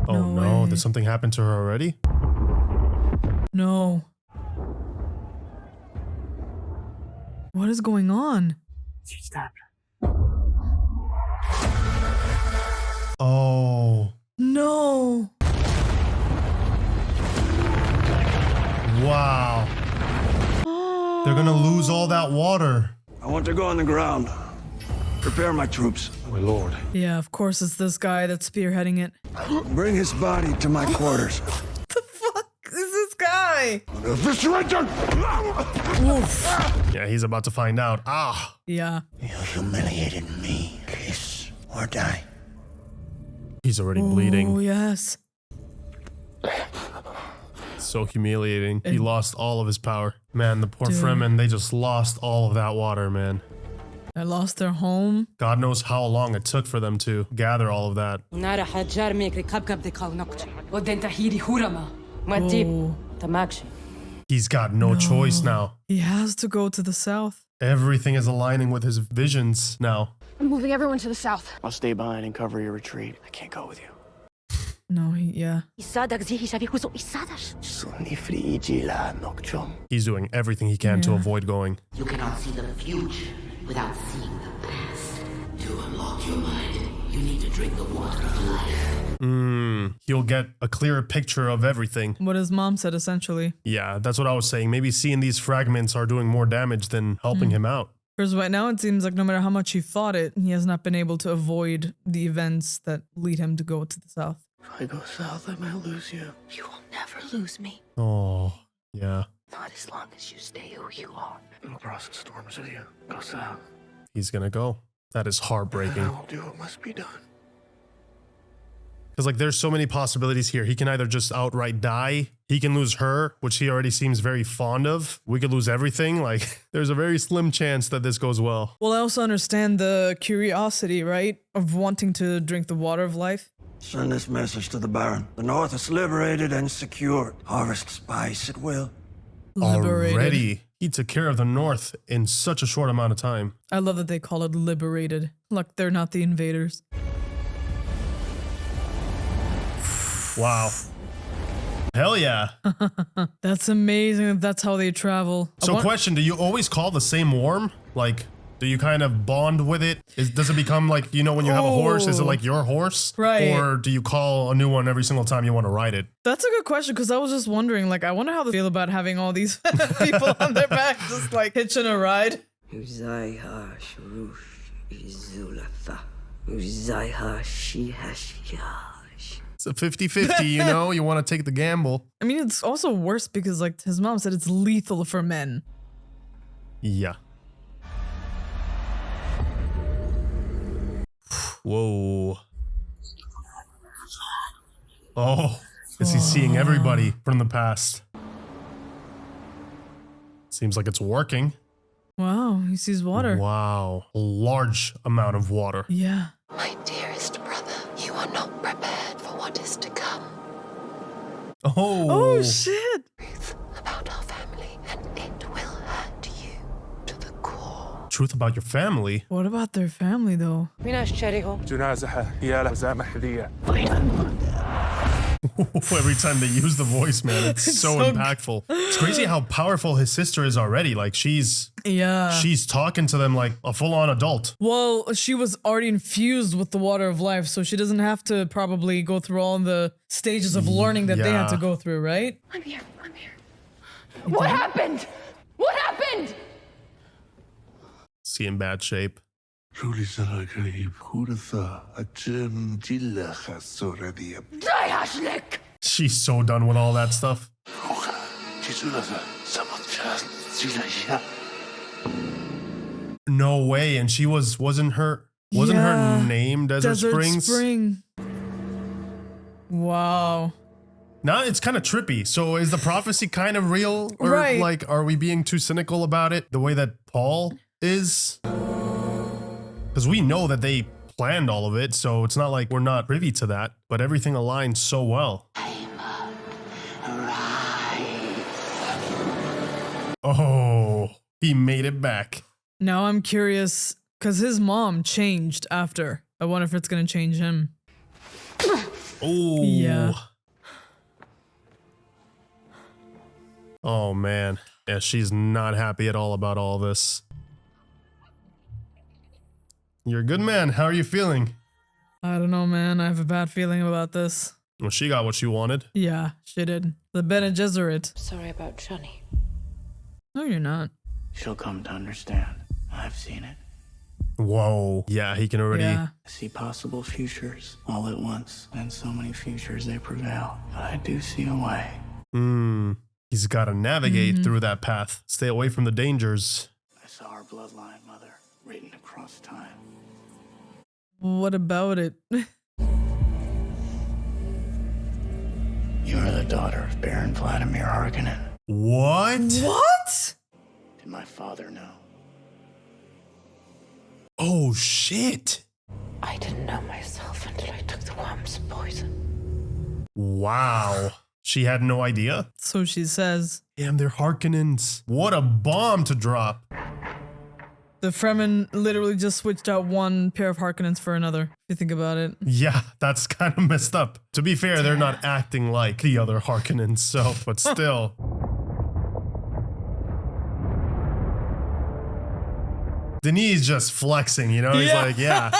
Oh no, did something happen to her already? No. What is going on? She stabbed her. Oh. No. Wow. They're gonna lose all that water. I want to go on the ground. Prepare my troops. My lord. Yeah, of course it's this guy that's spearheading it. Bring his body to my quarters. The fuck is this guy? Oof. Yeah, he's about to find out. Ah. Yeah. You humiliated me. Kiss or die. He's already bleeding. Oh, yes. So humiliating. He lost all of his power. Man, the poor Fremen, they just lost all of that water, man. They lost their home. God knows how long it took for them to gather all of that. Oh. He's got no choice now. He has to go to the south. Everything is aligning with his visions now. moving everyone to the south. I'll stay behind and cover your retreat. I can't go with you. No, yeah. He's doing everything he can to avoid going. You cannot see the future without seeing the past. To unlock your mind, you need to drink the water of life. He'll get a clearer picture of everything. What his mom said, essentially. Yeah, that's what I was saying. Maybe seeing these fragments are doing more damage than helping him out. Because right now it seems like no matter how much he fought it, he has not been able to avoid the events that lead him to go to the south. If I go south, I might lose you. You will never lose me. Oh, yeah. Not as long as you stay who you are. I'll cross the storms with you. Go south. He's gonna go. That is heartbreaking. I will do what must be done. Because like there's so many possibilities here. He can either just outright die. He can lose her, which he already seems very fond of. We could lose everything. Like there's a very slim chance that this goes well. Well, I also understand the curiosity, right? Of wanting to drink the water of life. Send this message to the Baron. The North is liberated and secured. Harvest spice at will. Liberated. Already, he took care of the North in such a short amount of time. I love that they call it liberated. Like they're not the invaders. Wow. Hell yeah. That's amazing. That's how they travel. So question, do you always call the same worm? Like, do you kind of bond with it? Does it become like, you know, when you have a horse, is it like your horse? Right. Or do you call a new one every single time you want to ride it? That's a good question, because I was just wondering, like, I wonder how they feel about having all these people on their back just like hitching a ride. It's a 50-50, you know? You want to take the gamble. I mean, it's also worse because, like, his mom said it's lethal for men. Yeah. Whoa. Oh, is he seeing everybody from the past? Seems like it's working. Wow, he sees water. Wow, a large amount of water. Yeah. My dearest brother, you are not prepared for what is to come. Oh. Oh, shit. Truth about our family, and it will hurt you to the core. Truth about your family? What about their family, though? Every time they use the voice, man, it's so impactful. It's crazy how powerful his sister is already. Like she's talking to them like a full-on adult. Well, she was already infused with the water of life, so she doesn't have to probably go through all the stages of learning that they had to go through, right? I'm here. What happened? What happened? Is he in bad shape? She's so done with all that stuff. No way. And she wasn't her name Desert Springs? Wow. Now it's kind of trippy. So is the prophecy kind of real? Or like, are we being too cynical about it? The way that Paul is? Because we know that they planned all of it, so it's not like we're not privy to that, but everything aligns so well. Oh, he made it back. Now I'm curious, because his mom changed after. I wonder if it's going to change him. Oh. Yeah. Oh, man. Yeah, she's not happy at all about all this. You're a good man. How are you feeling? I don't know, man. I have a bad feeling about this. Well, she got what she wanted. Yeah, she did. The Bene Gesserit. Sorry about Johnny. No, you're not. She'll come to understand. I've seen it. Whoa. Yeah, he can already... I see possible futures all at once, and so many futures they prevail. But I do see a way. He's got to navigate through that path. Stay away from the dangers. I saw our bloodline, Mother, written across time. What about it? You are the daughter of Baron Vladimir Harkonnen. What? What? Did my father know? Oh, shit. I didn't know myself until I took the worm's poison. Wow. She had no idea? So she says. Damn, they're Harkonnens. What a bomb to drop. The Fremen literally just switched out one pair of Harkonnens for another, if you think about it. Yeah, that's kind of messed up. To be fair, they're not acting like the other Harkonnens, so, but still. Denis just flexing, you know? He's like, yeah.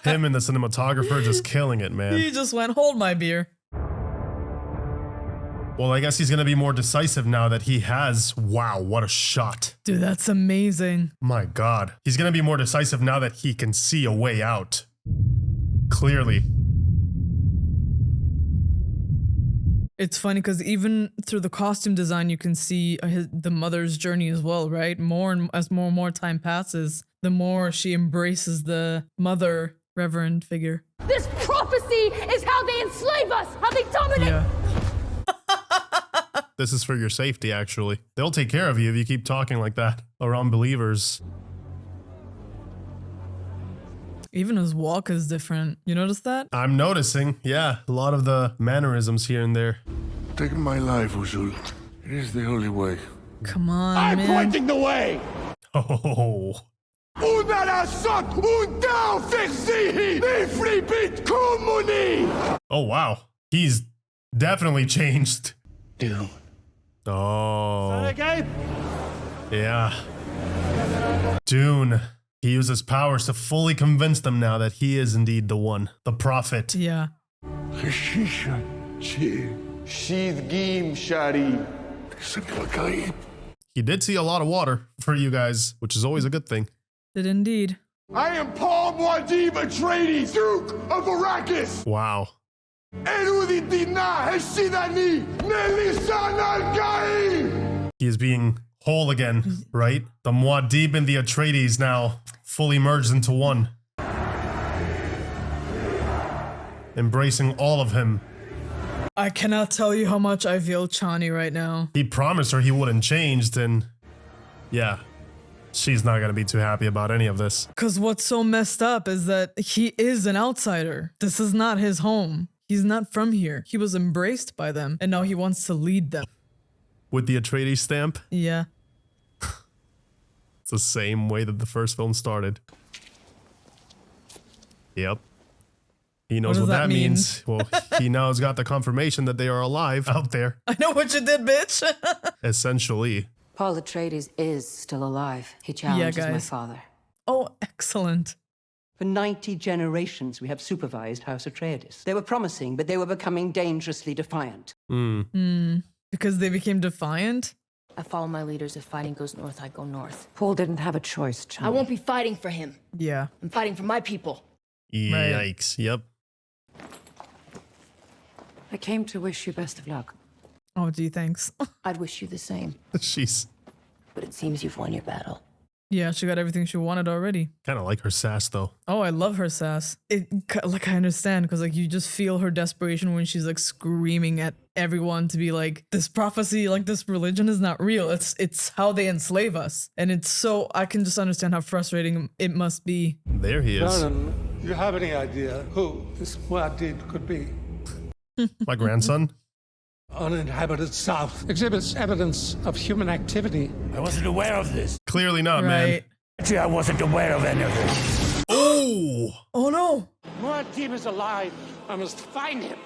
Him and the cinematographer just killing it, man. He just went, hold my beer. Well, I guess he's going to be more decisive now that he has, wow, what a shot. Dude, that's amazing. My God. He's going to be more decisive now that he can see a way out. Clearly. It's funny because even through the costume design, you can see the mother's journey as well, right? As more and more time passes, the more she embraces the mother reverend figure. This prophecy is how they enslave us, how they dominate. Yeah. This is for your safety, actually. They'll take care of you if you keep talking like that around believers. Even his walk is different. You notice that? I'm noticing, yeah, a lot of the mannerisms here and there. Take my life, Usul. It is the only way. Come on, I'm man. pointing the way! Oh. Oh, wow. He's definitely changed. Dune. Oh. Okay. Yeah. Dune. He uses powers to fully convince them now that he is indeed the one, the prophet. Yeah. He did see a lot of water for you guys, which is always a good thing. Did indeed. I am Paul Atreides, Duke of Arrakis. Wow. He is being whole again, right? The Muad'Dib and the Atreides now fully merged into one. Embracing all of him. I cannot tell you how much I feel Chani right now. He promised her he wouldn't change, and yeah, she's not gonna be too happy about any of this. Because what's so messed up is that he is an outsider. This is not his home. He's not from here. He was embraced by them, and now he wants to lead them. With the Atreides stamp? Yeah. It's the same way that the first film started. Yep. He knows what that means. Well, he now has got the confirmation that they are alive out there. I know what you did, bitch. Essentially. Paul Atreides is still alive. He challenges my father. Oh, excellent. For 90 generations, we have supervised House Atreides. They were promising, but they were becoming dangerously defiant. Because they became defiant? I follow my leaders. If fighting goes north, I go north. Paul didn't have a choice, Chani. I won't be fighting for him. Yeah. I'm fighting for my people. Yikes. Yep. I came to wish you best of luck. Oh, gee, thanks. I'd wish you the same. She's... But it seems you've won your battle. Yeah, she got everything she wanted already. Kind of like her sass, though. Oh, I love her sass. Like, I understand, because, like, you just feel her desperation when she's, like, screaming at everyone to be like, this prophecy, like, this religion is not real. It's how they enslave us. And it's so, I can just understand how frustrating it must be. There he is. Do you have any idea who this Muad'Dib could be? My grandson? Uninhabited south exhibits evidence of human activity. I wasn't aware of this. Clearly not, man. Actually, I wasn't aware of any of this. Oh! Oh no! Muad'Dib is alive. I must find him.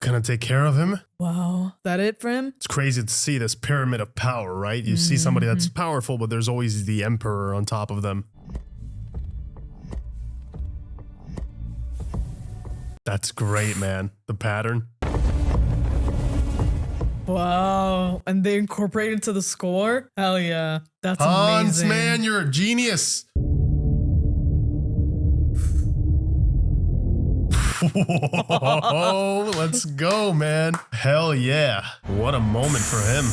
Gonna take care of him? Wow. That it for him? It's crazy to see this pyramid of power, right? You see somebody that's powerful, but there's always the emperor on top of them. That's great, man. The pattern. Wow. And they incorporate it to the score? Hell yeah. That's Hans, amazing. man, you're a genius. Whoa, let's go, man. Hell yeah. What a moment for him.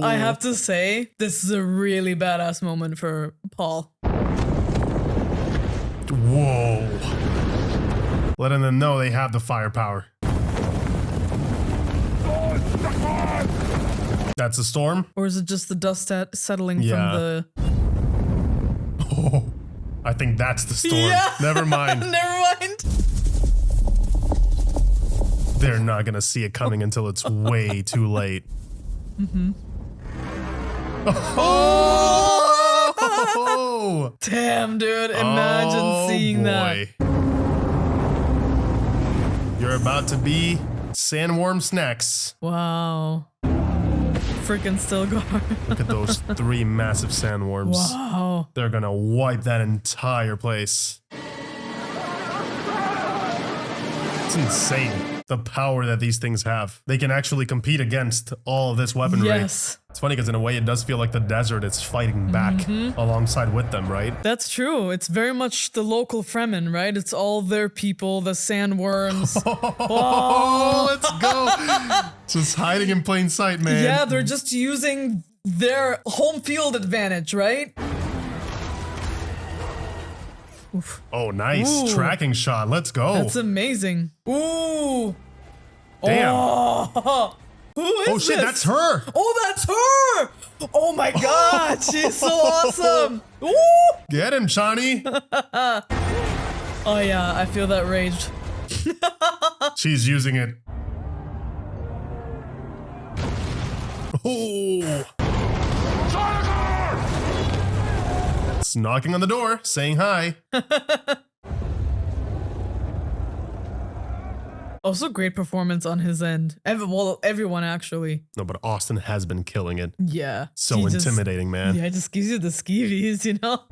I have to say, this is a really badass moment for Paul. Whoa. Letting them know they have the firepower. That's a storm? Or is it just the dust settling from the... Oh, I think that's the storm. Yeah. Never mind. Never mind. They're not gonna see it coming until it's way too late. Mm-hmm. Oh! Damn, dude. Imagine seeing that. You're about to be Sandworm snacks. Wow. Freaking Stilgar. Look at those 3 massive sandworms. Wow. They're gonna wipe that entire place. It's insane. The power that these things have. They can actually compete against all of this weaponry. Yes. It's funny because in a way it does feel like the desert is fighting back alongside with them, right? That's true. It's very much the local Fremen, right? It's all their people, the sandworms. Oh, let's go. Just hiding in plain sight, man. Yeah, they're just using their home field advantage, right? Oof. Oh, nice. Ooh. Tracking shot. Let's go. That's amazing. Ooh. Damn. Oh. Who is Oh shit, this? that's her. Oh, that's her. Oh my god, she's so awesome. Ooh. Get him, Chani. Oh yeah, I feel that rage. She's using it. Oh. It's knocking on the door, saying hi. Also, great performance on his end. Well, everyone actually. No, but Austin has been killing it. Yeah. So he just- intimidating, man. Yeah, it just gives you the skeevies, you know?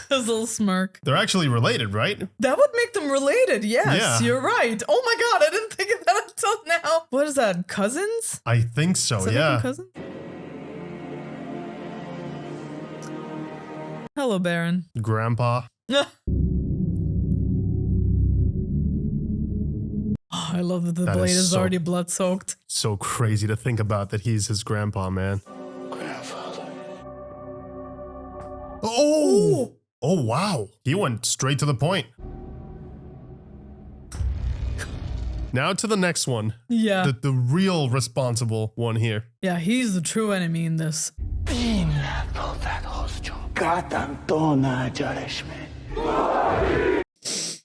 His little smirk. They're actually related, right? That would make them related, yes. Yeah. You're right. Oh my god, I didn't think of that until now. What is that, cousins? I think so, Does that yeah. make them cousins? Hello, Baron. Grandpa. Oh, I love that the That blade is is so- already blood soaked. So crazy to think about that he's his grandpa, man. Grandfather. Oh! Oh, wow. He went straight to the point. Now to the next one. Yeah. The real responsible one here. Yeah, he's the true enemy in this.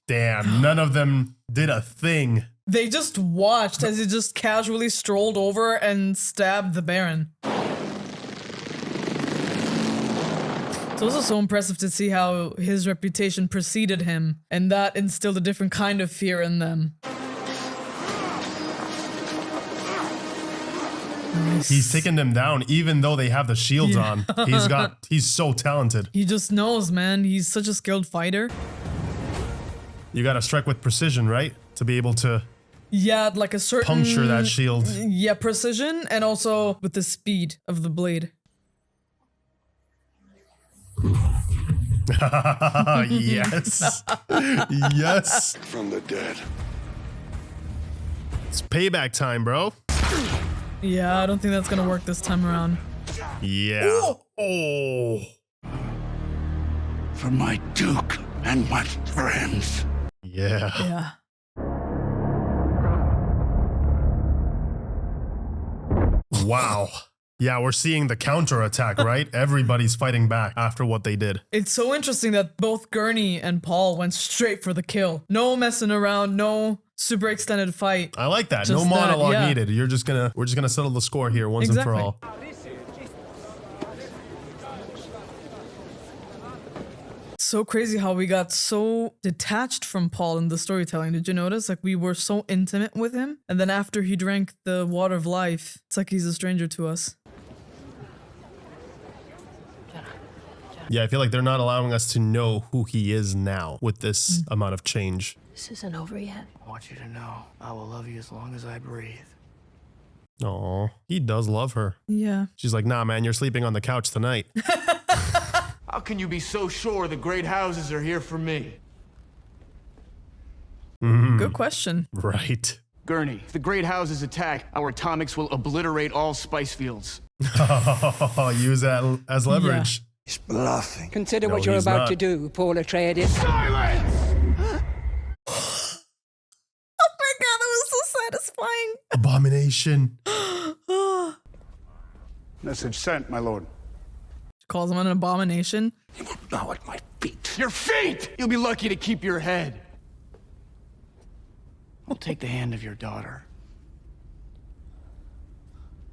Damn, none of them did a thing. They just watched as he just casually strolled over and stabbed the Baron. It's also so impressive to see how his reputation preceded him, and that instilled a different kind of fear in them. Nice. He's taking them down even though they have the shields Yeah. on. He's so talented. He just knows, man. He's such a skilled fighter. You gotta strike with precision, right? To be able to Yeah, like a certain... puncture that shield. Yeah, precision, and also with the speed of the blade. Yes. Yes. From the dead. It's payback time, bro. Yeah, I don't think that's gonna work this time around. Yeah. Oh. For my Duke and my friends. Yeah. Yeah. Wow. Yeah, we're seeing the counterattack, right? Everybody's fighting back after what they did. It's so interesting that both Gurney and Paul went straight for the kill. No messing around, no super extended fight. I like that. Just No monologue yeah. needed. We're just gonna settle the score here once and for Exactly. all. So crazy how we got so detached from Paul in the storytelling. Did you notice? Like, we were so intimate with him, and then after he drank the water of life, it's like he's a stranger to us. Yeah, I feel like they're not allowing us to know who he is now with this amount of change. This isn't over yet. I want you to know I will love you as long as I breathe. Aw, he does love her. Yeah. She's like, nah, man, you're sleeping on the couch tonight. How can you be so sure the great houses are here for me? Good question. Right. Gurney, if the great houses attack, our atomics will obliterate all spice fields. Use that as leverage. He's bluffing. Consider No, what you're he's about not. to do, Paul Atreides. Silence! Oh my god, that was so satisfying. Abomination. Message sent, my lord. Calls him an abomination. Now at my feet. Your feet! You'll be lucky to keep your head. I'll take the hand of your daughter.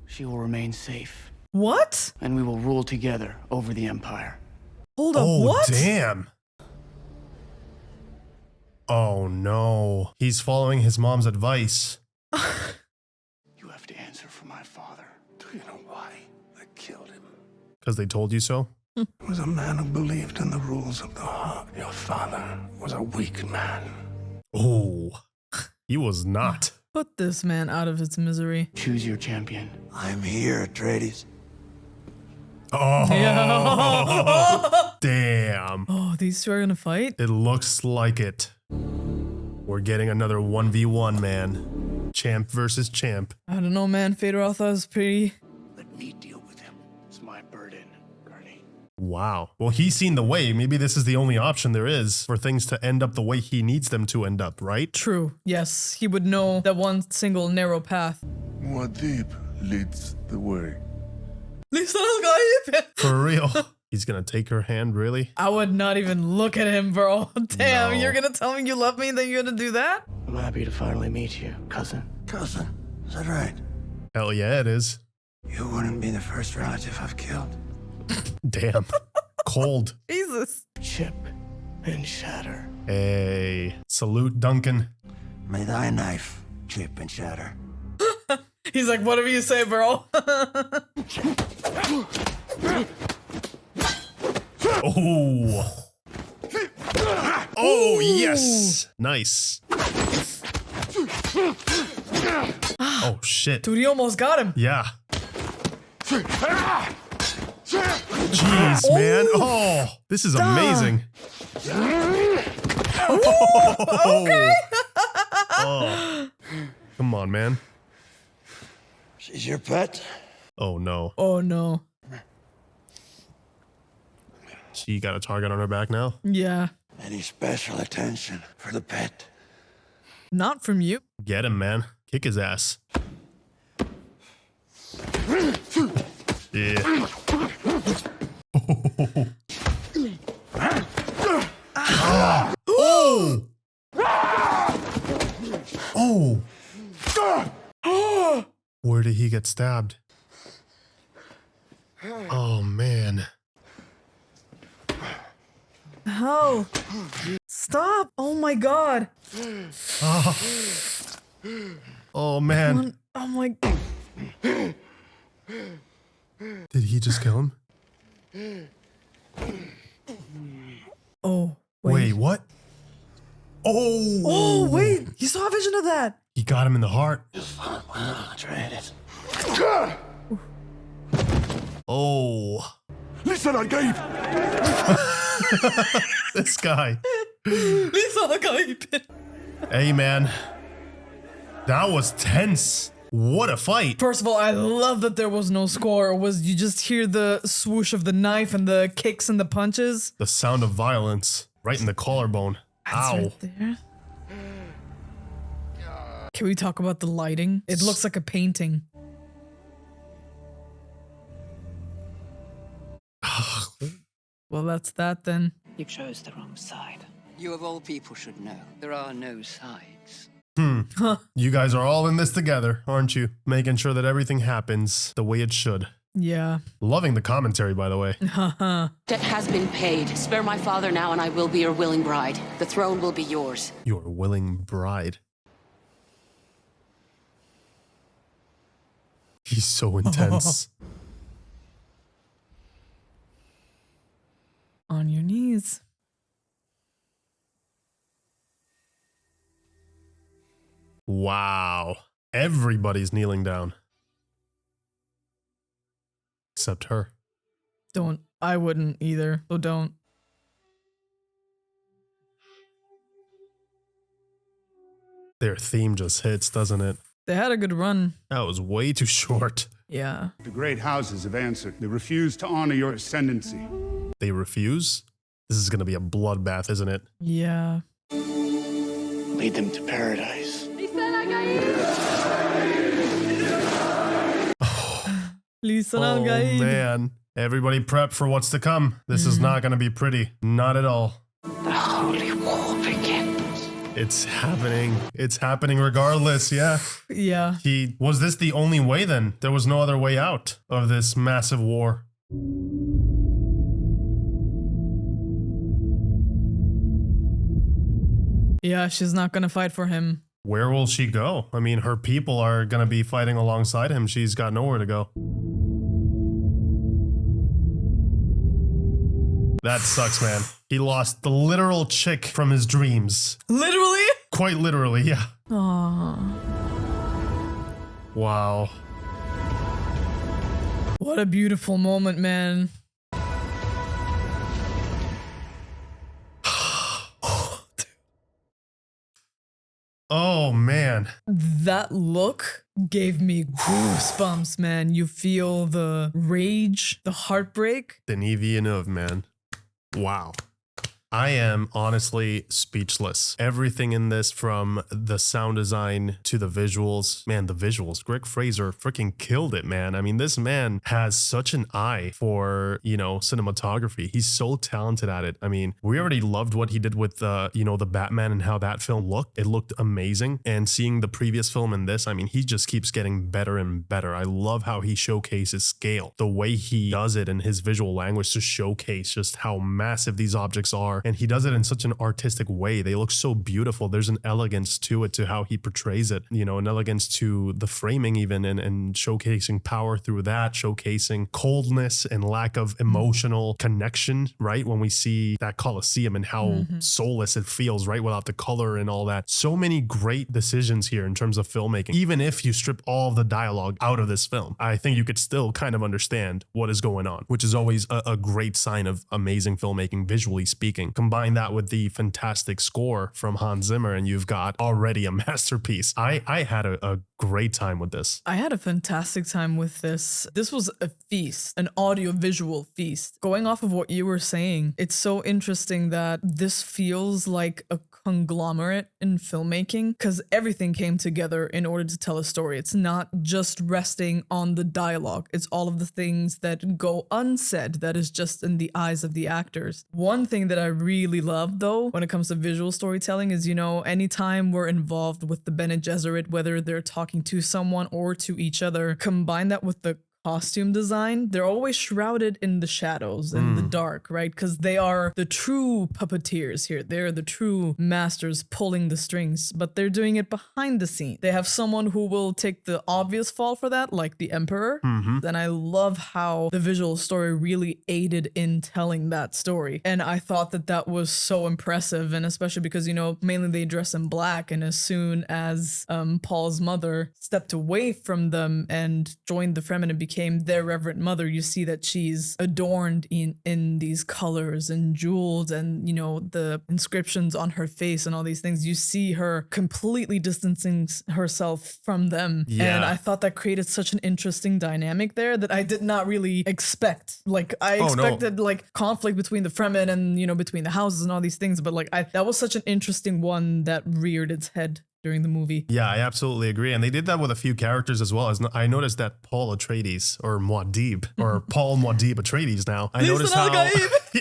She will remain safe. What? And we will rule together over the Empire. Hold up, what? Damn. Oh no. He's following his mom's advice. You have to answer for my father. Do you know why I killed him? Because they told you so? He was a man who believed in the rules of the heart. Your father was a weak man. Oh, he was not. Put this man out of his misery. Choose your champion. I'm here, Atreides. Oh, Yeah. damn. Oh, these two are gonna fight? It looks like it. We're getting another 1v1, man. Champ versus champ. I don't know, man. Fedorotha is pretty... Let me deal with him. It's my burden, Gurney. Wow. Well, he's seen the way. Maybe this is the only option there is for things to end up the way he needs them to end up, right? True. Yes, he would know that one single narrow path. Muad'Dib leads the way. For real. He's gonna take her hand, really? I would not even look at him, bro. Damn, No. you're gonna tell me you love me and then you're gonna do that? I'm happy to finally meet you, cousin. Cousin, is that right? Hell yeah, it is. You wouldn't be the first relative I've killed. Damn. Cold. Jesus. Chip and shatter. Hey. Salute, Duncan. May thy knife chip and shatter. He's like, whatever you say, bro. Oh. Oh, yes. Nice. Oh, shit. Dude, he almost got him. Yeah. Jeez, man. Oh, this is amazing. Okay. Oh. Come on, man. She's your pet? Oh, no. Oh, no. She got a target on her back now? Yeah. Any special attention for the pet? Not from you. Get him, man. Kick his ass. Yeah. Oh! Oh! Where did he get stabbed? Oh, man. How? Stop. Oh my god. Oh, oh man. Oh my. Did he just kill him? Oh. Wait, what? Oh! Oh, wait. He saw a vision of that. He got him in the heart. Oh. Listen, I gave. This guy. Lisa, Hey, man. That was tense. What a fight. First of all, I love that there was no score. It was you just hear the swoosh of the knife and the kicks and the punches. The sound of violence right in the collarbone. That's Ow. right there. Can we talk about the lighting? It looks like a painting. Well, that's that then. You chose the wrong side. You of all people should know. There are no sides. You guys are all in this together, aren't you? Making sure that everything happens the way it should. Yeah. Loving the commentary, by the way. Debt has been paid. Spare my father now and I will be your willing bride. The throne will be yours. Your willing bride. He's so intense. On your knees. Wow. Everybody's kneeling down. Except her. Don't. I wouldn't either. So don't. Their theme just hits, doesn't it? They had a good run. That was way too short. Yeah. The great houses have answered. They refuse to honor your ascendancy. They refuse? This is gonna be a bloodbath, isn't it? Yeah. Lead them to paradise. Lisa Oh man. Everybody prep for what's to come. This is not gonna be pretty. Not at all. The holy war begins. It's happening. It's happening regardless. Yeah. Yeah. Was this the only way then? There was no other way out of this massive war. Yeah, she's not gonna fight for him. Where will she go? I mean, her people are gonna be fighting alongside him. She's got nowhere to go. That sucks, man. He lost the literal chick from his dreams. Literally? Quite literally, yeah. Aww. Wow. What a beautiful moment, man. Oh, man. That look gave me goosebumps, man. You feel the rage, the heartbreak. Denis Villeneuve, man. Wow. I am honestly speechless. Everything in this, from the sound design to the visuals. Man, the visuals. Greig Fraser freaking killed it, man. I mean, this man has such an eye for, cinematography. He's so talented at it. I mean, we already loved what he did with, the Batman and how that film looked. It looked amazing. And seeing the previous film in this, I mean, he just keeps getting better and better. I love how he showcases scale. The way he does it in his visual language to showcase just how massive these objects are. And he does it in such an artistic way. They look so beautiful. There's an elegance to it, to how he portrays it, an elegance to the framing even, and showcasing power through that, showcasing coldness and lack of emotional connection, right? When we see that Colosseum and how soulless it feels, right? Without the color and all that. So many great decisions here in terms of filmmaking. Even if you strip all of the dialogue out of this film, I think you could still kind of understand what is going on, which is always a great sign of amazing filmmaking, visually speaking. Combine that with the fantastic score from Hans Zimmer, and you've got already a masterpiece. I had a great time with this. I had a fantastic time with this. This was a feast, an audio-visual feast. Going off of what you were saying, it's so interesting that this feels like a conglomerate in filmmaking, because everything came together in order to tell a story. It's not just resting on the dialogue. It's all of the things that go unsaid that is just in the eyes of the actors. One thing that I really love, though, when it comes to visual storytelling is, anytime we're involved with the Bene Gesserit, whether they're talking to someone or to each other, combine that with the costume design, they're always shrouded in the shadows and the dark, right? Because they are the true puppeteers here. They're the true masters pulling the strings, but they're doing it behind the scene. They have someone who will take the obvious fall for that, like the Emperor. And I love how the visual story really aided in telling that story. And I thought that that was so impressive, and especially because, mainly they dress in black, and as soon as Paul's mother stepped away from them and joined the Fremen and became their reverend mother, you see that she's adorned in these colors and jewels and, the inscriptions on her face and all these things. You see her completely distancing herself from them. Yeah. And I thought that created such an interesting dynamic there that I did not really expect. Like, I expected like conflict between the Fremen and, between the houses and all these things. But like, that was such an interesting one that reared its head during the movie. Yeah, I absolutely agree. And they did that with a few characters as well. I noticed that Paul Atreides, or Muad'Dib, or Paul Muad'Dib Atreides now. I noticed how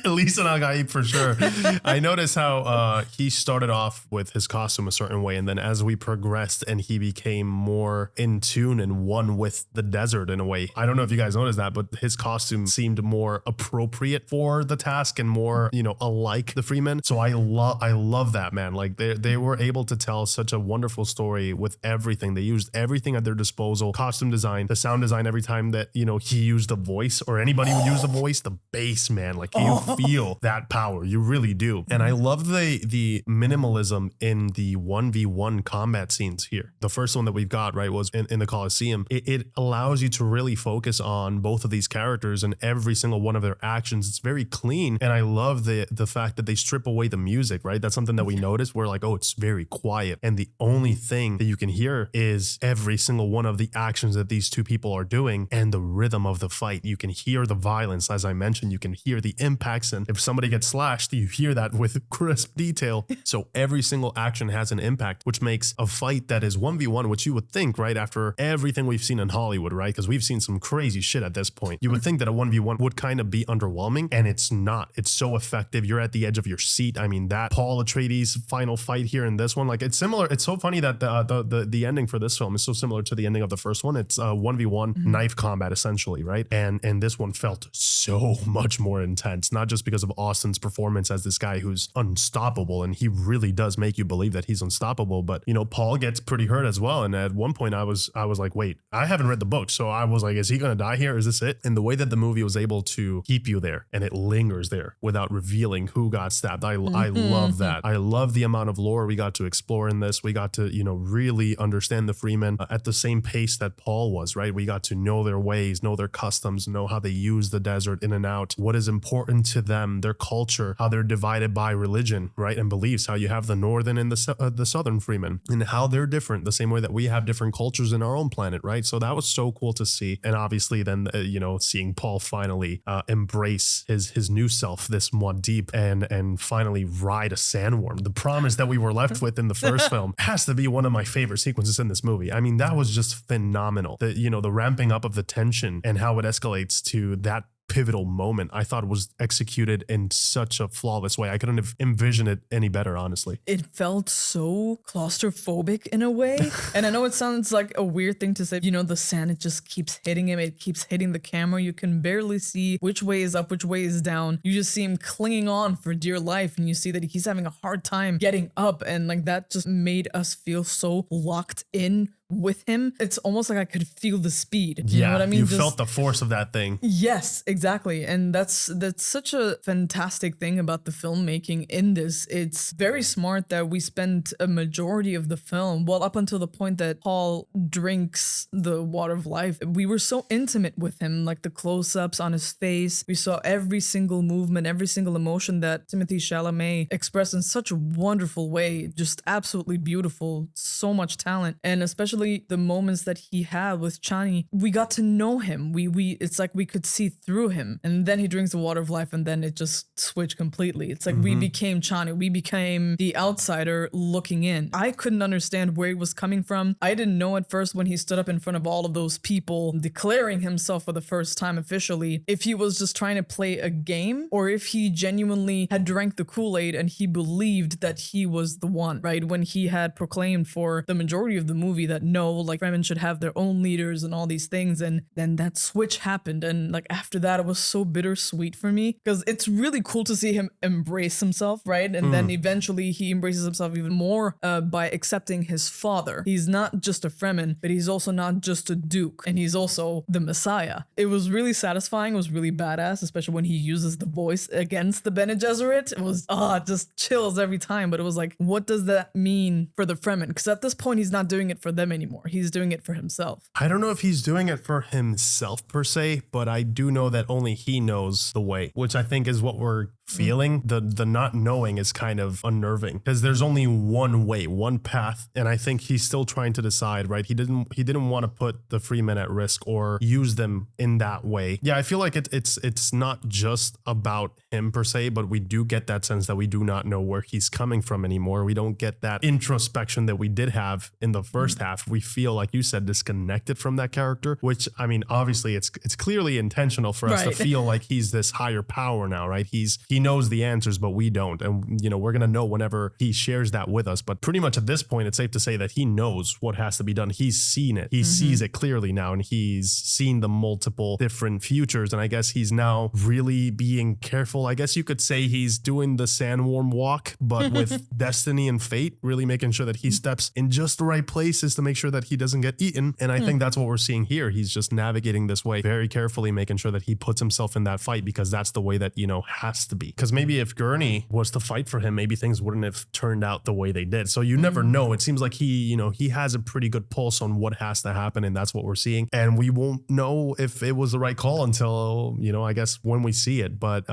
Lisan al-Gaib for sure. I noticed how he started off with his costume a certain way, and then as we progressed and he became more in tune and one with the desert in a way. I don't know if you guys noticed that, but his costume seemed more appropriate for the task and more, alike the Freemen. So I love that, man. Like they were able to tell such a wonderful story with everything. They used everything at their disposal. Costume design, the sound design, every time that, he used the voice or anybody would use the voice, the bass, man, like you feel that power. You really do. And I love the minimalism in the 1v1 combat scenes here. The first one that we've got, right, was in the Colosseum. It allows you to really focus on both of these characters and every single one of their actions. It's very clean. And I love the fact that they strip away the music, right? That's something that we noticed. We're like, oh, it's very quiet. And the only thing that you can hear is every single one of the actions that these two people are doing and the rhythm of the fight. You can hear the violence, as I mentioned. You can hear the impact accent. If somebody gets slashed, you hear that with crisp detail. So every single action has an impact, which makes a fight that is 1v1, which you would think, right, after everything we've seen in Hollywood, right? Because we've seen some crazy shit at this point. You would think that a 1v1 would kind of be underwhelming, and it's not. It's so effective. You're at the edge of your seat. I mean, that Paul Atreides final fight here in this one, like, it's similar. It's so funny that the ending for this film is so similar to the ending of the first one. It's 1v1 knife combat, essentially, right? And this one felt so much more intense, not just because of Austin's performance as this guy who's unstoppable, and he really does make you believe that he's unstoppable, but, you know, Paul gets pretty hurt as well. And at one point I was like, wait, I haven't read the book, so I was like, is he gonna die here? Is this it? And the way that the movie was able to keep you there and it lingers there without revealing who got stabbed, I love that. I love the amount of lore we got to explore in this. We got to, you know, really understand the Freemen at the same pace that Paul was, right? We got to know their ways, know their customs, know how they use the desert in and out, what is important to them, their culture, how they're divided by religion, right, and beliefs, how you have the northern and the southern Freemen, and how they're different, the same way that we have different cultures in our own planet, right? So that was so cool to see. And obviously then, you know, seeing Paul finally embrace his new self, this Muad'Dib, and finally ride a sandworm. The promise that we were left with in the first film has to be one of my favorite sequences in this movie. I mean, that was just phenomenal. The ramping up of the tension and how it escalates to that pivotal moment, I thought was executed in such a flawless way. I couldn't have envisioned it any better, honestly. It felt so claustrophobic in a way. And I know it sounds like a weird thing to say, you know, the sand, it just keeps hitting him. It keeps hitting the camera. You can barely see which way is up, which way is down. You just see him clinging on for dear life. And you see that he's having a hard time getting up. And like that just made us feel so locked in with him. It's almost like I could feel the speed. You know what I mean? You felt the force of that thing. Yes, exactly. And that's such a fantastic thing about the filmmaking in this. It's very smart that we spent a majority of the film, well, up until the point that Paul drinks the water of life, we were so intimate with him, like the close-ups on his face. We saw every single movement, every single emotion that Timothée Chalamet expressed in such a wonderful way. Just absolutely beautiful. So much talent. And especially the moments that he had with Chani, we got to know him. It's like we could see through him. And then he drinks the water of life, and then it just switched completely. It's like we became Chani. We became the outsider looking in. I couldn't understand where he was coming from. I didn't know at first when he stood up in front of all of those people declaring himself for the first time officially, if he was just trying to play a game or if he genuinely had drank the Kool-Aid and he believed that he was the one, right? When he had proclaimed for the majority of the movie that no, like Fremen should have their own leaders and all these things. And then that switch happened. And like after that, it was so bittersweet for me because it's really cool to see him embrace himself, right? And then eventually he embraces himself even more by accepting his father. He's not just a Fremen, but he's also not just a Duke. And he's also the Messiah. It was really satisfying. It was really badass, especially when he uses the voice against the Bene Gesserit. It was, just chills every time. But it was like, what does that mean for the Fremen? Because at this point, he's not doing it for them anymore. He's doing it for himself. I don't know if he's doing it for himself per se, but I do know that only he knows the way, which I think is what we're feeling. The not knowing is kind of unnerving because there's only one way, one path, and I think he's still trying to decide, right? He didn't want to put the Freemen at risk or use them in that way. Yeah, I feel like it's not just about him per se, but we do get that sense that we do not know where he's coming from anymore. We don't get that introspection that we did have in the first half. We feel, like you said, disconnected from that character, which, I mean, obviously it's clearly intentional for us to feel like he's this higher power now, right? He knows the answers, but we don't. And, you know, we're going to know whenever he shares that with us. But pretty much at this point, it's safe to say that he knows what has to be done. He's seen it. He sees it clearly now, and he's seen the multiple different futures. And I guess he's now really being careful. I guess you could say he's doing the sandworm walk, but with destiny and fate, really making sure that he steps in just the right places to make sure that he doesn't get eaten. And I think that's what we're seeing here. He's just navigating this way very carefully, making sure that he puts himself in that fight because that's the way that, you know, has to be. be. Because maybe if Gurney was to fight for him, maybe things wouldn't have turned out the way they did. So you never know. It seems like he has a pretty good pulse on what has to happen, and that's what we're seeing. And we won't know if it was the right call until, I guess when we see it. But,